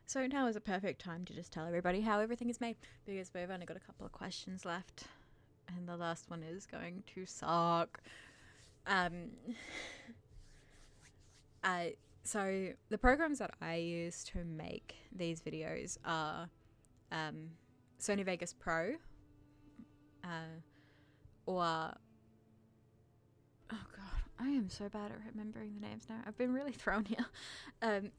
So now is a perfect time to just tell everybody how everything is made, because we've only got a couple of questions left, and the last one is going to suck. So the programs that I use to make these videos are Sony Vegas Pro, or oh god, I am so bad at remembering the names now. I've been really thrown here.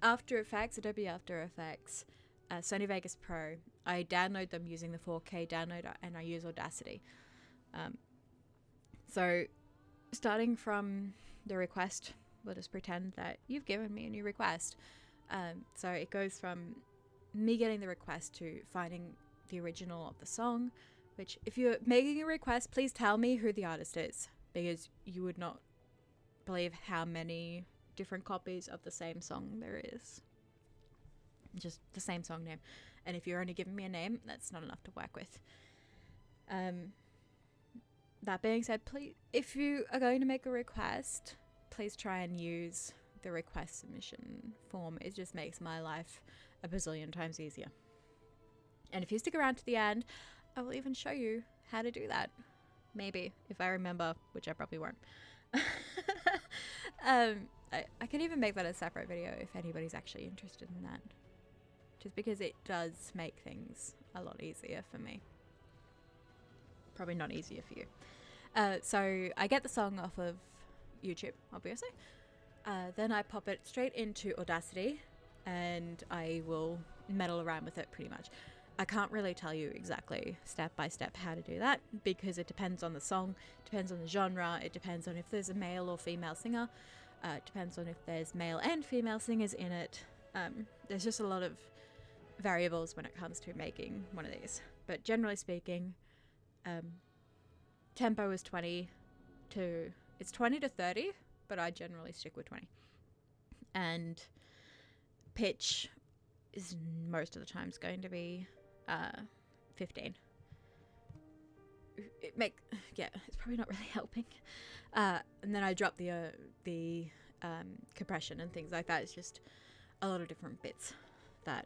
After Effects, Adobe After Effects, Sony Vegas Pro. I download them using the 4K downloader, and I use Audacity. So starting from the request, we'll just pretend that you've given me a new request. So it goes from me getting the request to finding the original of the song, which if you're making a request, please tell me who the artist is, because you would not believe how many different copies of the same song there is. Just the same song name. And if you're only giving me a name, that's not enough to work with. That being said, please, if you are going to make a request, please try and use the request submission form. It just makes my life a bazillion times easier. And if you stick around to the end, I will even show you how to do that. Maybe, if I remember, which I probably won't. I can even make that a separate video if anybody's actually interested in that. Just because it does make things a lot easier for me. Probably not easier for you. So I get the song off of YouTube, obviously. Then I pop it straight into Audacity, and I will meddle around with it pretty much. I can't really tell you exactly step by step how to do that, because it depends on the song, depends on the genre, it depends on if there's a male or female singer, it depends on if there's male and female singers in it. There's just a lot of variables when it comes to making one of these. But generally speaking, tempo is 20 to 30, but I generally stick with 20. And pitch is most of the times going to be 15. It's probably not really helping. And then I drop the compression and things like that. It's just a lot of different bits that,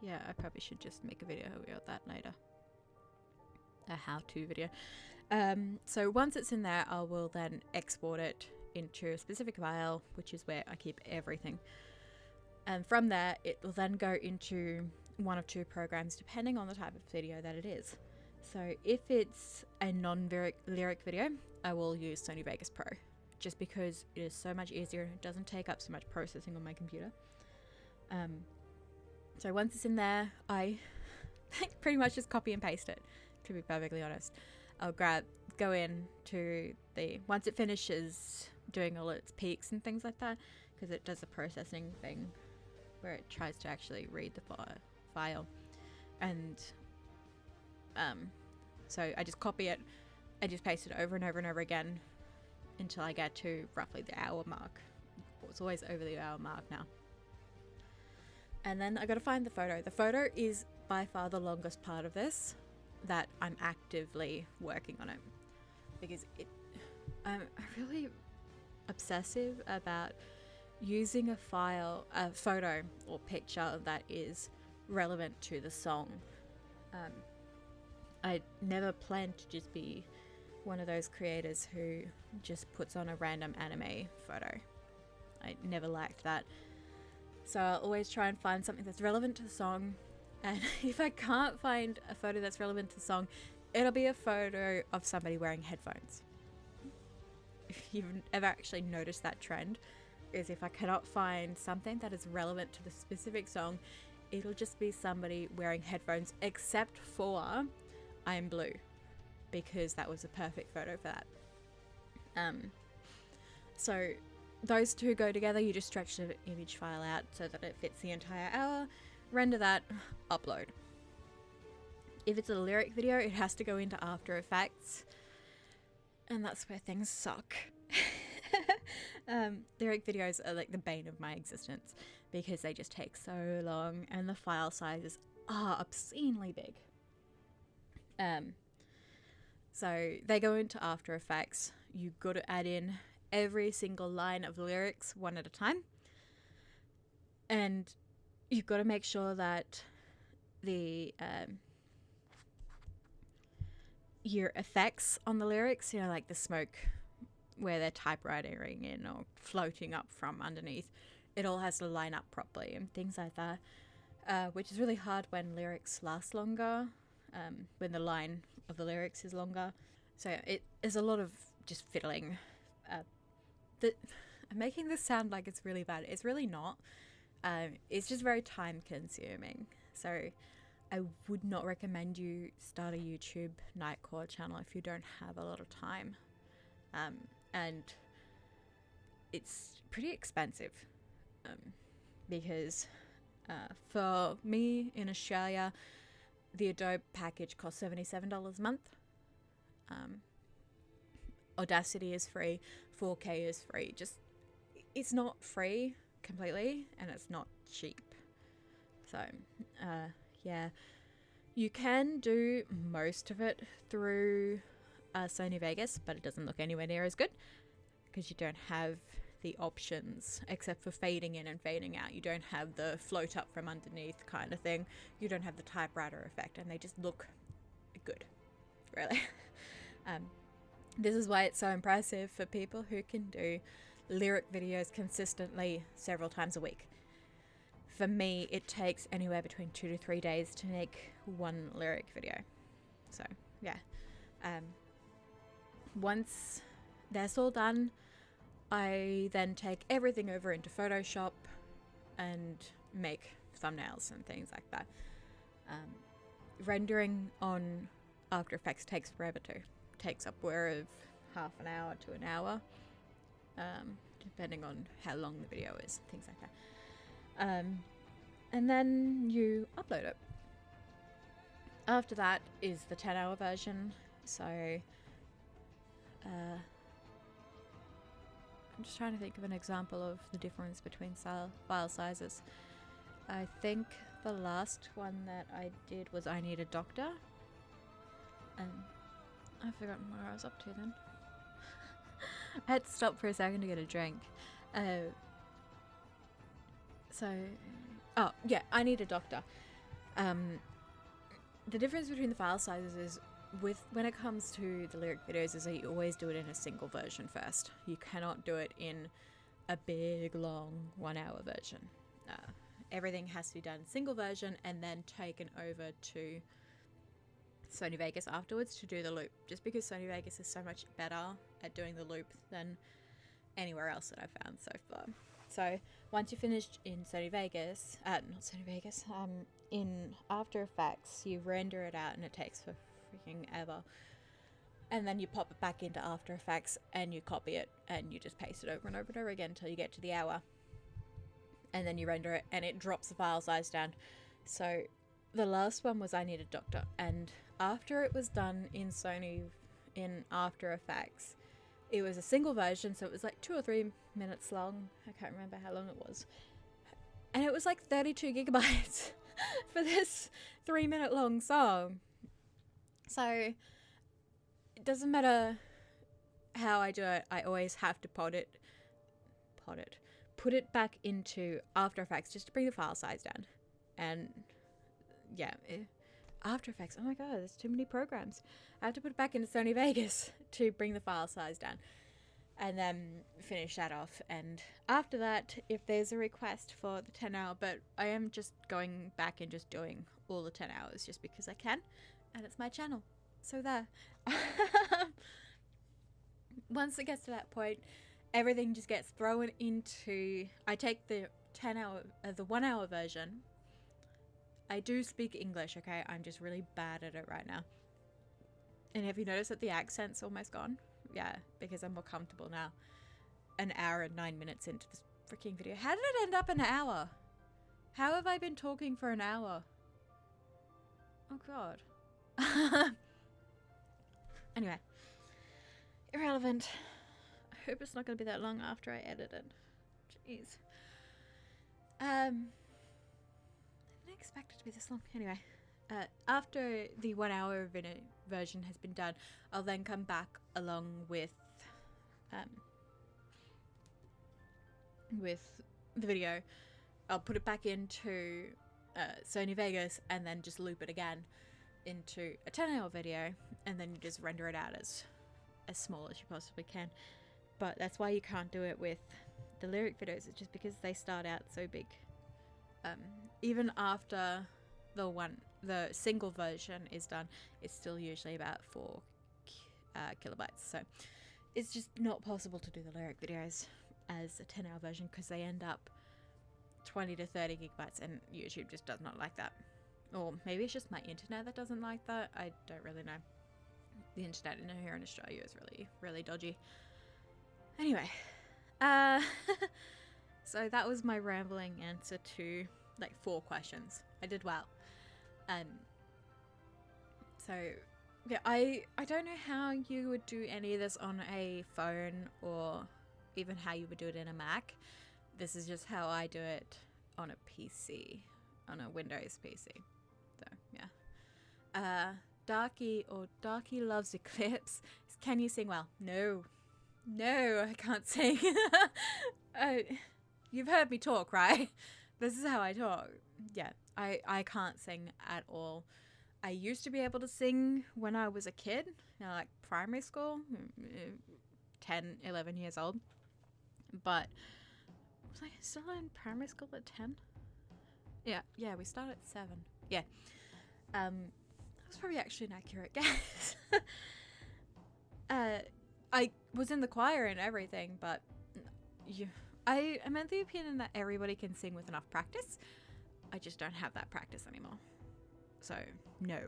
yeah, I probably should just make a video about that later. A how-to video. So once it's in there, I will then export it into a specific file, which is where I keep everything. And from there, it will then go into one of two programs, depending on the type of video that it is. So if it's a non-lyric video, I will use Sony Vegas Pro, just because it is so much easier and it doesn't take up so much processing on my computer. So once it's in there, I pretty much just copy and paste it, to be perfectly honest. I'll go in to once it finishes doing all its peaks and things like that, because it does a processing thing where it tries to actually read the file. And so I just copy it and just paste it over and over and over again until I get to roughly the hour mark. It's always over the hour mark now. And then I gotta find the photo. The photo is by far the longest part of this, that I'm actively working on it, because I'm really obsessive about using a photo or picture that is relevant to the song. I never plan to just be one of those creators who just puts on a random anime photo. I never liked that. So I'll always try and find something that's relevant to the song. And if I can't find a photo that's relevant to the song, it'll be a photo of somebody wearing headphones. If you've ever actually noticed that trend, is if I cannot find something that is relevant to the specific song, it'll just be somebody wearing headphones, except for I'm Blue, because that was a perfect photo for that. So those two go together. You just stretch the image file out so that it fits the entire hour, render that, upload. If it's a lyric video, it has to go into After Effects, and that's where things suck. Lyric videos are like the bane of my existence, because they just take so long and the file sizes are obscenely big. So they go into After Effects. You got to add in every single line of the lyrics one at a time. And you've got to make sure that the your effects on the lyrics, you know, like the smoke where they're typewriting in or floating up from underneath, it all has to line up properly and things like that, which is really hard when lyrics last longer, when the line of the lyrics is longer. So it is a lot of just fiddling. I'm making this sound like it's really bad. It's really not. It's just very time consuming. So I would not recommend you start a YouTube Nightcore channel if you don't have a lot of time. And it's pretty expensive because for me in Australia, the Adobe package costs $77 a month. Audacity is free, 4K is free. Just, it's not free completely, and it's not cheap. So, yeah, you can do most of it through Sony Vegas, but it doesn't look anywhere near as good because you don't have the options except for fading in and fading out. You don't have the float up from underneath kind of thing. You don't have the typewriter effect, and they just look good, really. This is why it's so impressive for people who can do lyric videos consistently several times a week. For me, it takes anywhere between 2 to 3 days to make one lyric video. So, yeah. Once that's all done, I then take everything over into Photoshop and make thumbnails and things like that. Rendering on After Effects takes forever too. Takes upward of half an hour to an hour, depending on how long the video is, things like that. And then you upload it. After that is the 10-hour version. So I'm just trying to think of an example of the difference between file sizes. I think the last one that I did was I Need a Doctor, and I've forgotten where I was up to then. I had to stop for a second to get a drink. Oh yeah, I Need a Doctor. The difference between the file sizes is when it comes to the lyric videos is that you always do it in a single version first. You cannot do it in a big, long 1 hour version. Everything has to be done single version and then taken over to Sony Vegas afterwards to do the loop, just because Sony Vegas is so much better at doing the loop than anywhere else that I've found so far. So once you're finished in Sony Vegas, in After Effects, you render it out and it takes for freaking ever. And then you pop it back into After Effects and you copy it and you just paste it over and over and over again until you get to the hour. And then you render it and it drops the file size down. So the last one was I Need a Doctor, and after it was done in After Effects, it was a single version, so it was like 2 or 3 minutes long. I can't remember how long it was. And it was like 32 gigabytes for this 3-minute long song. So it doesn't matter how I do it, I always have to put it back into After Effects just to bring the file size down. And yeah, After Effects, oh my god, there's too many programs. I have to put it back into Sony Vegas to bring the file size down and then finish that off. And after that, if there's a request for the 10 hour, but I am just going back and just doing all the 10 hours just because I can, and it's my channel. So there. Once it gets to that point, everything just gets thrown into, I take the 1 hour version. I do speak English, okay? I'm just really bad at it right now. And have you noticed that the accent's almost gone? Yeah, because I'm more comfortable now. An hour and 9 minutes into this freaking video. How did it end up an hour? How have I been talking for an hour? Oh god. Anyway. Irrelevant. I hope it's not going to be that long after I edit it. Jeez. I didn't expect it to be this long. Anyway, after the 1 hour version has been done, I'll then come back along with with the video, I'll put it back into Sony Vegas and then just loop it again into a 10-hour video, and then you just render it out as small as you possibly can. But that's why you can't do it with the lyric videos. It's just because they start out so big. Even after the single version is done, it's still usually about 4 kilobytes. So it's just not possible to do the lyric videos as a 10-hour version because they end up 20 to 30 gigabytes, and YouTube just does not like that. Or maybe it's just my internet that doesn't like that. I don't really know. The internet here in Australia is really, really dodgy. Anyway, so that was my rambling answer to like 4 questions. I did well. So yeah, I don't know how you would do any of this on a phone or even how you would do it in a Mac. This is just how I do it on a PC, on a Windows PC. So yeah. Darky loves Eclipse. Can you sing well? No, I can't sing. You've heard me talk, right? This is how I talk. Yeah, I can't sing at all. I used to be able to sing when I was a kid, like primary school, 10, 11 years old. But was I still in primary school at 10? Yeah, we started at 7. Yeah. That was probably actually an accurate guess. I was in the choir and everything, but I am of the opinion that everybody can sing with enough practice. I just don't have that practice anymore. So, no.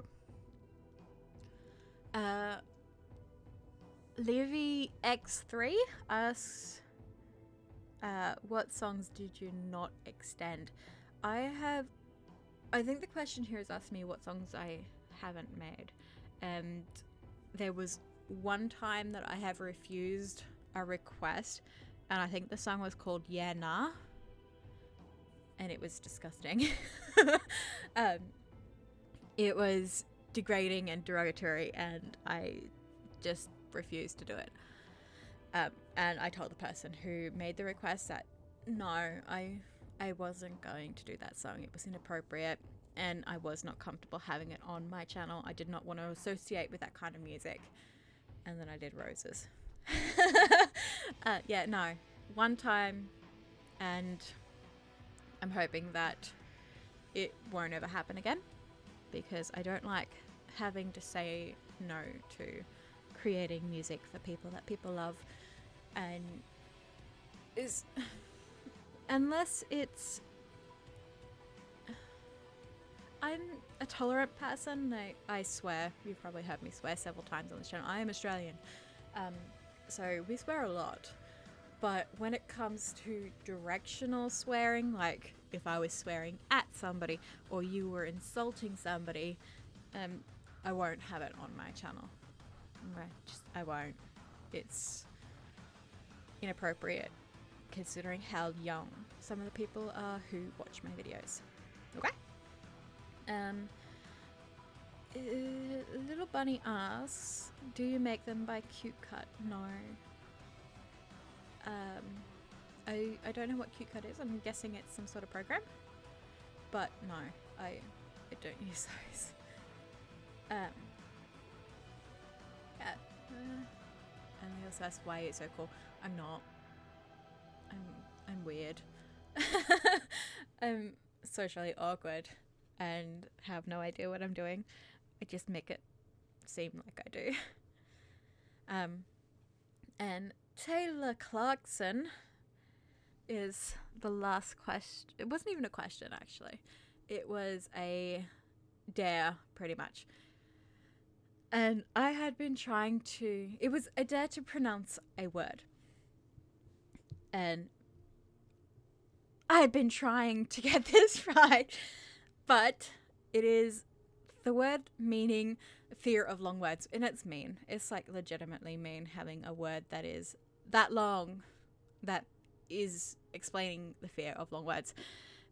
Livy X3 asks, what songs did you not extend? I think the question here is asking me what songs I haven't made. And there was one time that I have refused a request, and I think the song was called Yeah Nah, and it was disgusting. It was degrading and derogatory, and I just refused to do it. And I told the person who made the request that no, I wasn't going to do that song. It was inappropriate, and I was not comfortable having it on my channel. I did not want to associate with that kind of music. And then I did Roses. Yeah, no. One time, and I'm hoping that it won't ever happen again, because I don't like having to say no to creating music for people that people love. And unless it's, I'm a tolerant person. I swear. You've probably heard me swear several times on this channel. I am Australian, so we swear a lot. But when it comes to directional swearing, like if I was swearing at somebody or you were insulting somebody, I won't have it on my channel. I won't. It's inappropriate considering how young some of the people are who watch my videos. Okay? Little Bunny asks, do you make them by Cute Cut? No. I don't know what Cute Cut is. I'm guessing it's some sort of program. But no, I don't use those. Yeah. And they also ask why it's so cool. I'm not. I'm weird. I'm socially awkward and have no idea what I'm doing. I just make it seem like I do. And Taylor Clarkson is the last question. It wasn't even a question, actually. It was a dare, pretty much. And I had been trying to... It was a dare to pronounce a word. And I had been trying to get this right. But it is the word meaning fear of long words. And it's mean. It's like legitimately mean having a word that is that long that is explaining the fear of long words.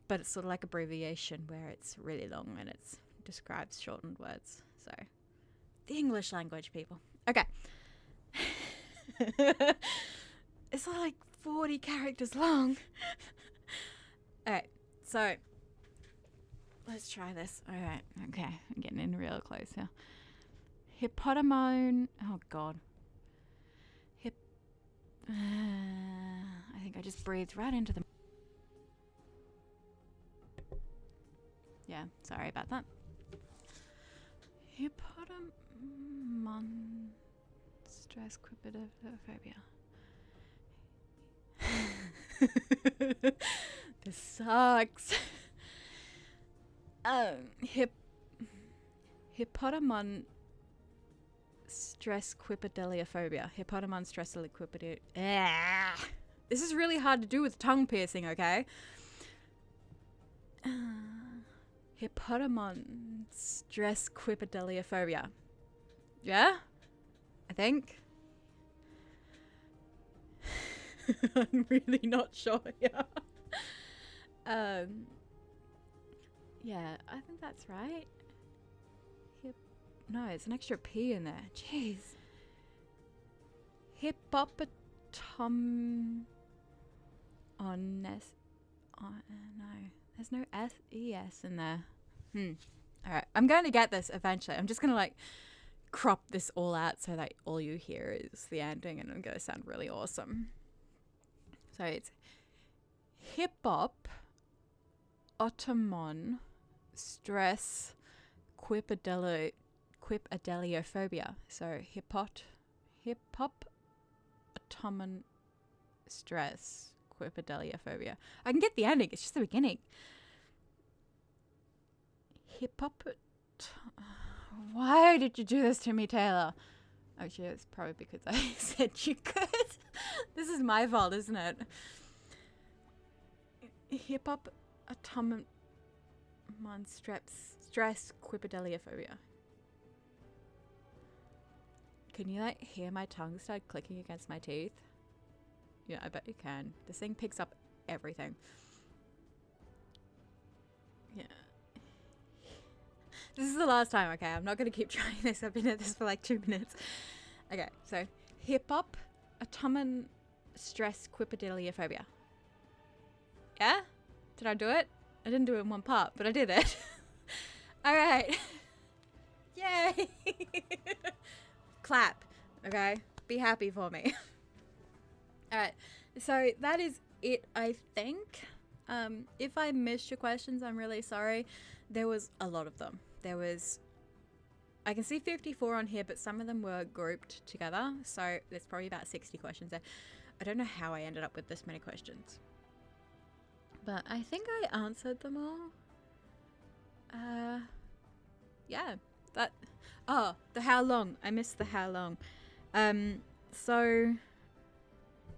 But it's sort of like abbreviation where it's really long and it describes shortened words. So... the English language, people. Okay. It's like 40 characters long. Alright, so let's try this. Alright, okay, I'm getting in real close here. Hippotamone. Oh god. I think I just breathed right into the. Yeah, sorry about that. Hippotamonstressquipidophobia. This sucks. Hippotamon stressquipidaliophobia. Hippotamon stressquipidaliophobia. This is really hard to do with tongue piercing, okay? Hippotamon stressquipidaliophobia. Yeah? I think. I'm really not sure here. Yeah, I think that's right. No, it's an extra P in there. Jeez. Hippopotam. Oh, no. There's no S-E-S in there. Alright, I'm going to get this eventually. I'm just going to like crop this all out so that all you hear is the ending and it's going to sound really awesome. So it's hippopotamon stress quipideliophobia. So hippopotamon stress quipideliophobia. I can get the ending. It's just the beginning. Why did you do this to me, Taylor? Actually, it's probably because I said you could. This is my fault, isn't it? Hippopotamon stress quipideliophobia. Can you like hear my tongue start clicking against my teeth? Yeah, I bet you can. This thing picks up everything. Yeah. This is the last time, okay? I'm not going to keep trying this. I've been at this for like 2 minutes. Okay, so hippopotamon stress quipideliophobia. Yeah? Did I do it? I didn't do it in one part, but I did it. Alright. Yay! Clap. Okay? Be happy for me. Alright. So that is it, I think. If I missed your questions, I'm really sorry. There was a lot of them. There was... I can see 54 on here, but some of them were grouped together. So there's probably about 60 questions there. I don't know how I ended up with this many questions. But I think I answered them all. Yeah. That... Oh, the how long. I missed the how long. So...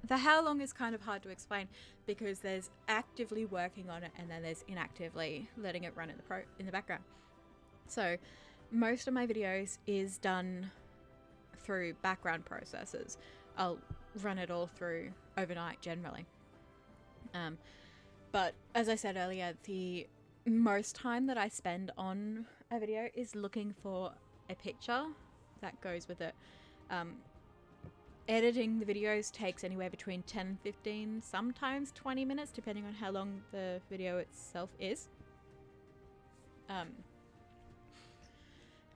The how long is kind of hard to explain because there's actively working on it and then there's inactively letting it run in the background. So most of my videos is done through background processes. I'll run it all through overnight generally. But as I said earlier, the most time that I spend on a video is looking for a picture that goes with it. Editing the videos takes anywhere between 10 and 15, sometimes 20 minutes, depending on how long the video itself is.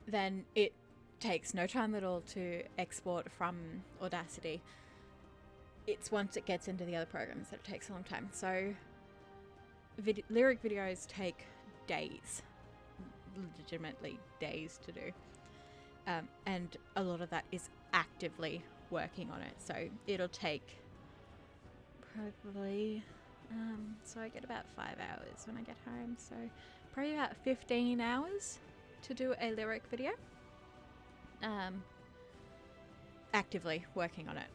Then it takes no time at all to export from Audacity. It's once it gets into the other programs that it takes a long time. So lyric videos take days, legitimately days to do. And a lot of that is actively working on it, so it'll take probably so I get about 5 hours when I get home, so probably about 15 hours to do a lyric video, actively working on it.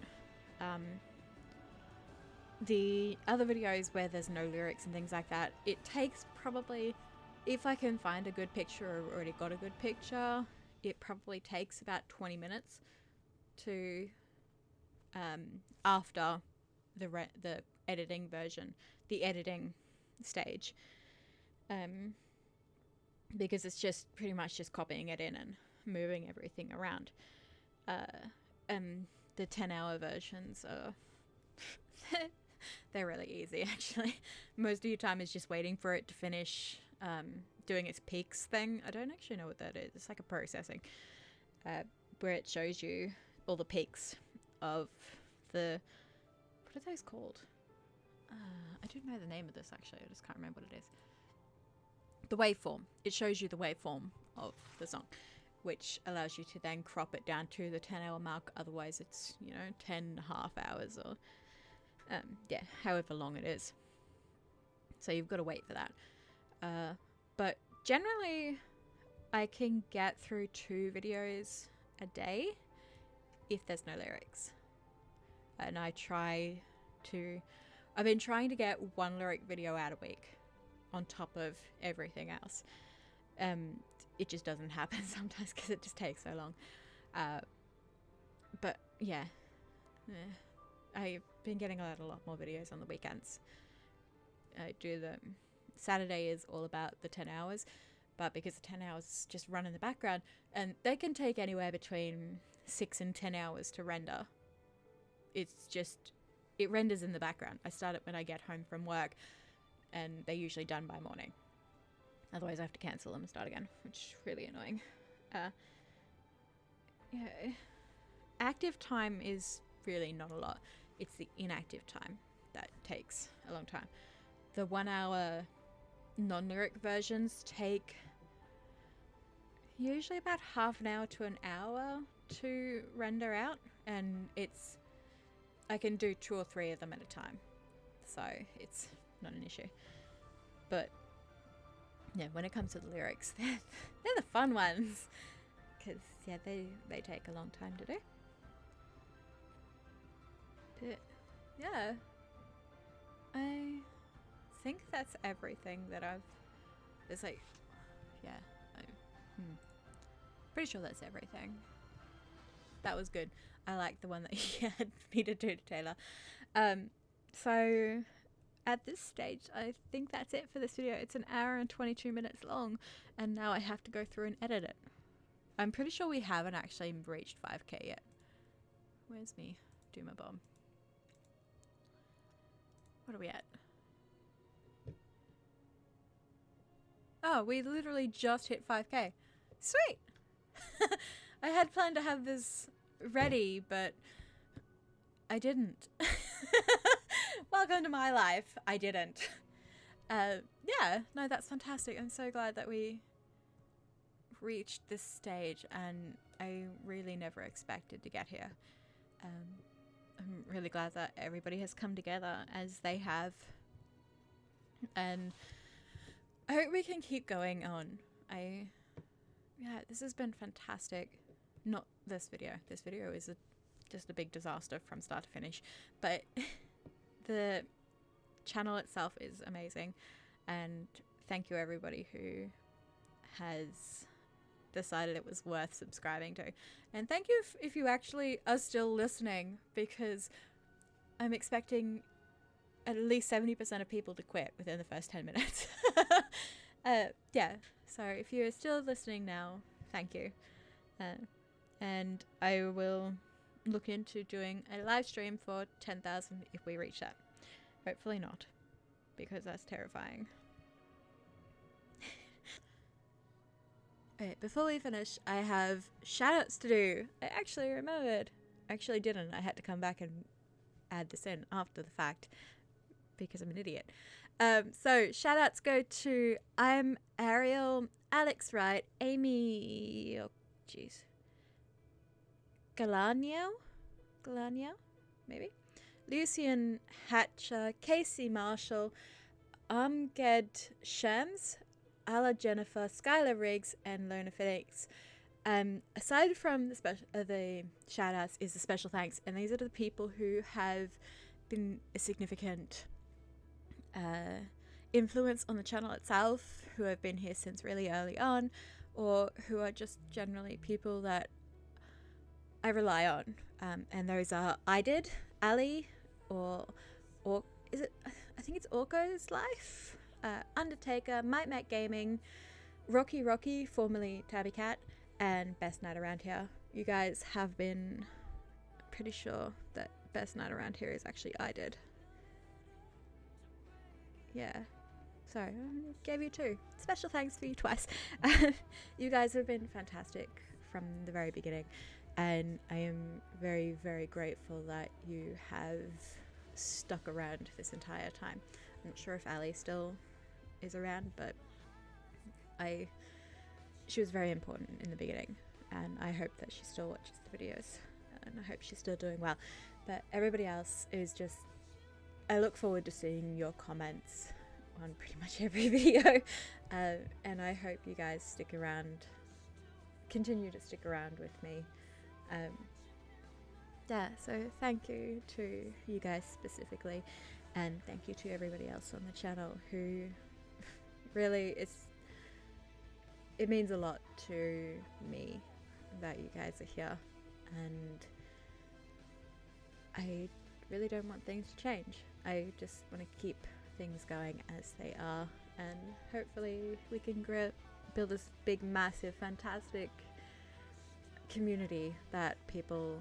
The other videos where there's no lyrics and things like that, it takes probably, if I can find a good picture or already got a good picture, it probably takes about 20 minutes to after the editing version, the editing stage, because it's just pretty much just copying it in and moving everything around. The 10-hour versions are They're really easy, actually. Most of your time is just waiting for it to finish doing its peaks thing. I don't actually know what that is. It's like a processing where it shows you all the peaks of the... What are those called? I don't know the name of this, actually. I just can't remember what it is. The waveform. It shows you the waveform of the song, which allows you to then crop it down to the 10-hour mark. Otherwise, it's, 10.5 hours or, yeah, however long it is. So you've got to wait for that. But generally, I can get through 2 videos a day if there's no lyrics. And I've been trying to get 1 lyric video out a week on top of everything else. It just doesn't happen sometimes because it just takes so long. But yeah, I've been getting out a lot more videos on the weekends. I do them. Saturday is all about the 10 hours, but because the 10 hours just run in the background, and they can take anywhere between 6 and 10 hours to render. It renders in the background. I start it when I get home from work, and they're usually done by morning. Otherwise I have to cancel them and start again, which is really annoying. Yeah, active time is really not a lot. It's the inactive time that takes a long time. The 1 hour non-lyric versions take usually about half an hour to an hour to render out, and I can do 2 or 3 of them at a time, so it's not an issue. But yeah, when it comes to the lyrics, they're the fun ones, because yeah, they take a long time to do. But yeah, I think that's everything that it's like, yeah, pretty sure that's everything. That was good. I like the one that you had me to do to Taylor. So at this stage, I think that's it for this video. It's an hour and 22 minutes long, and now I have to go through and edit it. I'm pretty sure we haven't actually reached 5k yet. Where's me? Doomer Bomb. What are we at? Oh, we literally just hit 5k. Sweet! I had planned to have this ready, but I didn't. Welcome to my life. I didn't. Yeah, no, that's fantastic. I'm so glad that we reached this stage, and I really never expected to get here. I'm really glad that everybody has come together as they have, and I hope we can keep going on. Yeah, this has been fantastic. Not this video. This video is just a big disaster from start to finish, but the channel itself is amazing, and thank you everybody who has decided it was worth subscribing to, and thank you if you actually are still listening, because I'm expecting at least 70% of people to quit within the first 10 minutes. Yeah, so if you're still listening now, thank you. And I will look into doing a live stream for 10,000 if we reach that. Hopefully not, because that's terrifying. Okay, before we finish, I have shoutouts to do. I actually remembered. Actually didn't. I had to come back and add this in after the fact because I'm an idiot. So shoutouts go to I'm Ariel, Alex Wright, Amy, oh jeez, Galania, maybe, Lucian Hatcher, Casey Marshall, Amged Shams, Ala Jennifer, Skylar Riggs, and Lona Phoenix. Aside from the shout-outs is the special thanks, and these are the people who have been a significant influence on the channel itself, who have been here since really early on, or who are just generally people that I rely on. And those are I Did, Ali, or is it? I think it's Orko's Life, Undertaker, Might Mac Gaming, Rocky, formerly Tabby Cat, and Best Night Around Here. You guys have been pretty sure that Best Night Around Here is actually I Did. yeah. Sorry, I gave you 2. Special thanks for you twice. You guys have been fantastic from the very beginning, and I am very, very grateful that you have stuck around this entire time. I'm not sure if Ali still is around, but she was very important in the beginning, and I hope that she still watches the videos, and I hope she's still doing well. But everybody else is just, I look forward to seeing your comments on pretty much every video, and I hope you guys stick around, continue to stick around with me. Yeah, so thank you to you guys specifically, and thank you to everybody else on the channel who really, it means a lot to me that you guys are here, and I really don't want things to change. I just want to keep things going as they are, and hopefully we can build this big, massive, fantastic community that people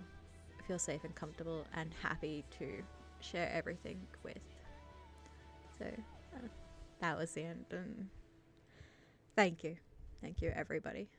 feel safe and comfortable and happy to share everything with. So that was the end, and thank you everybody.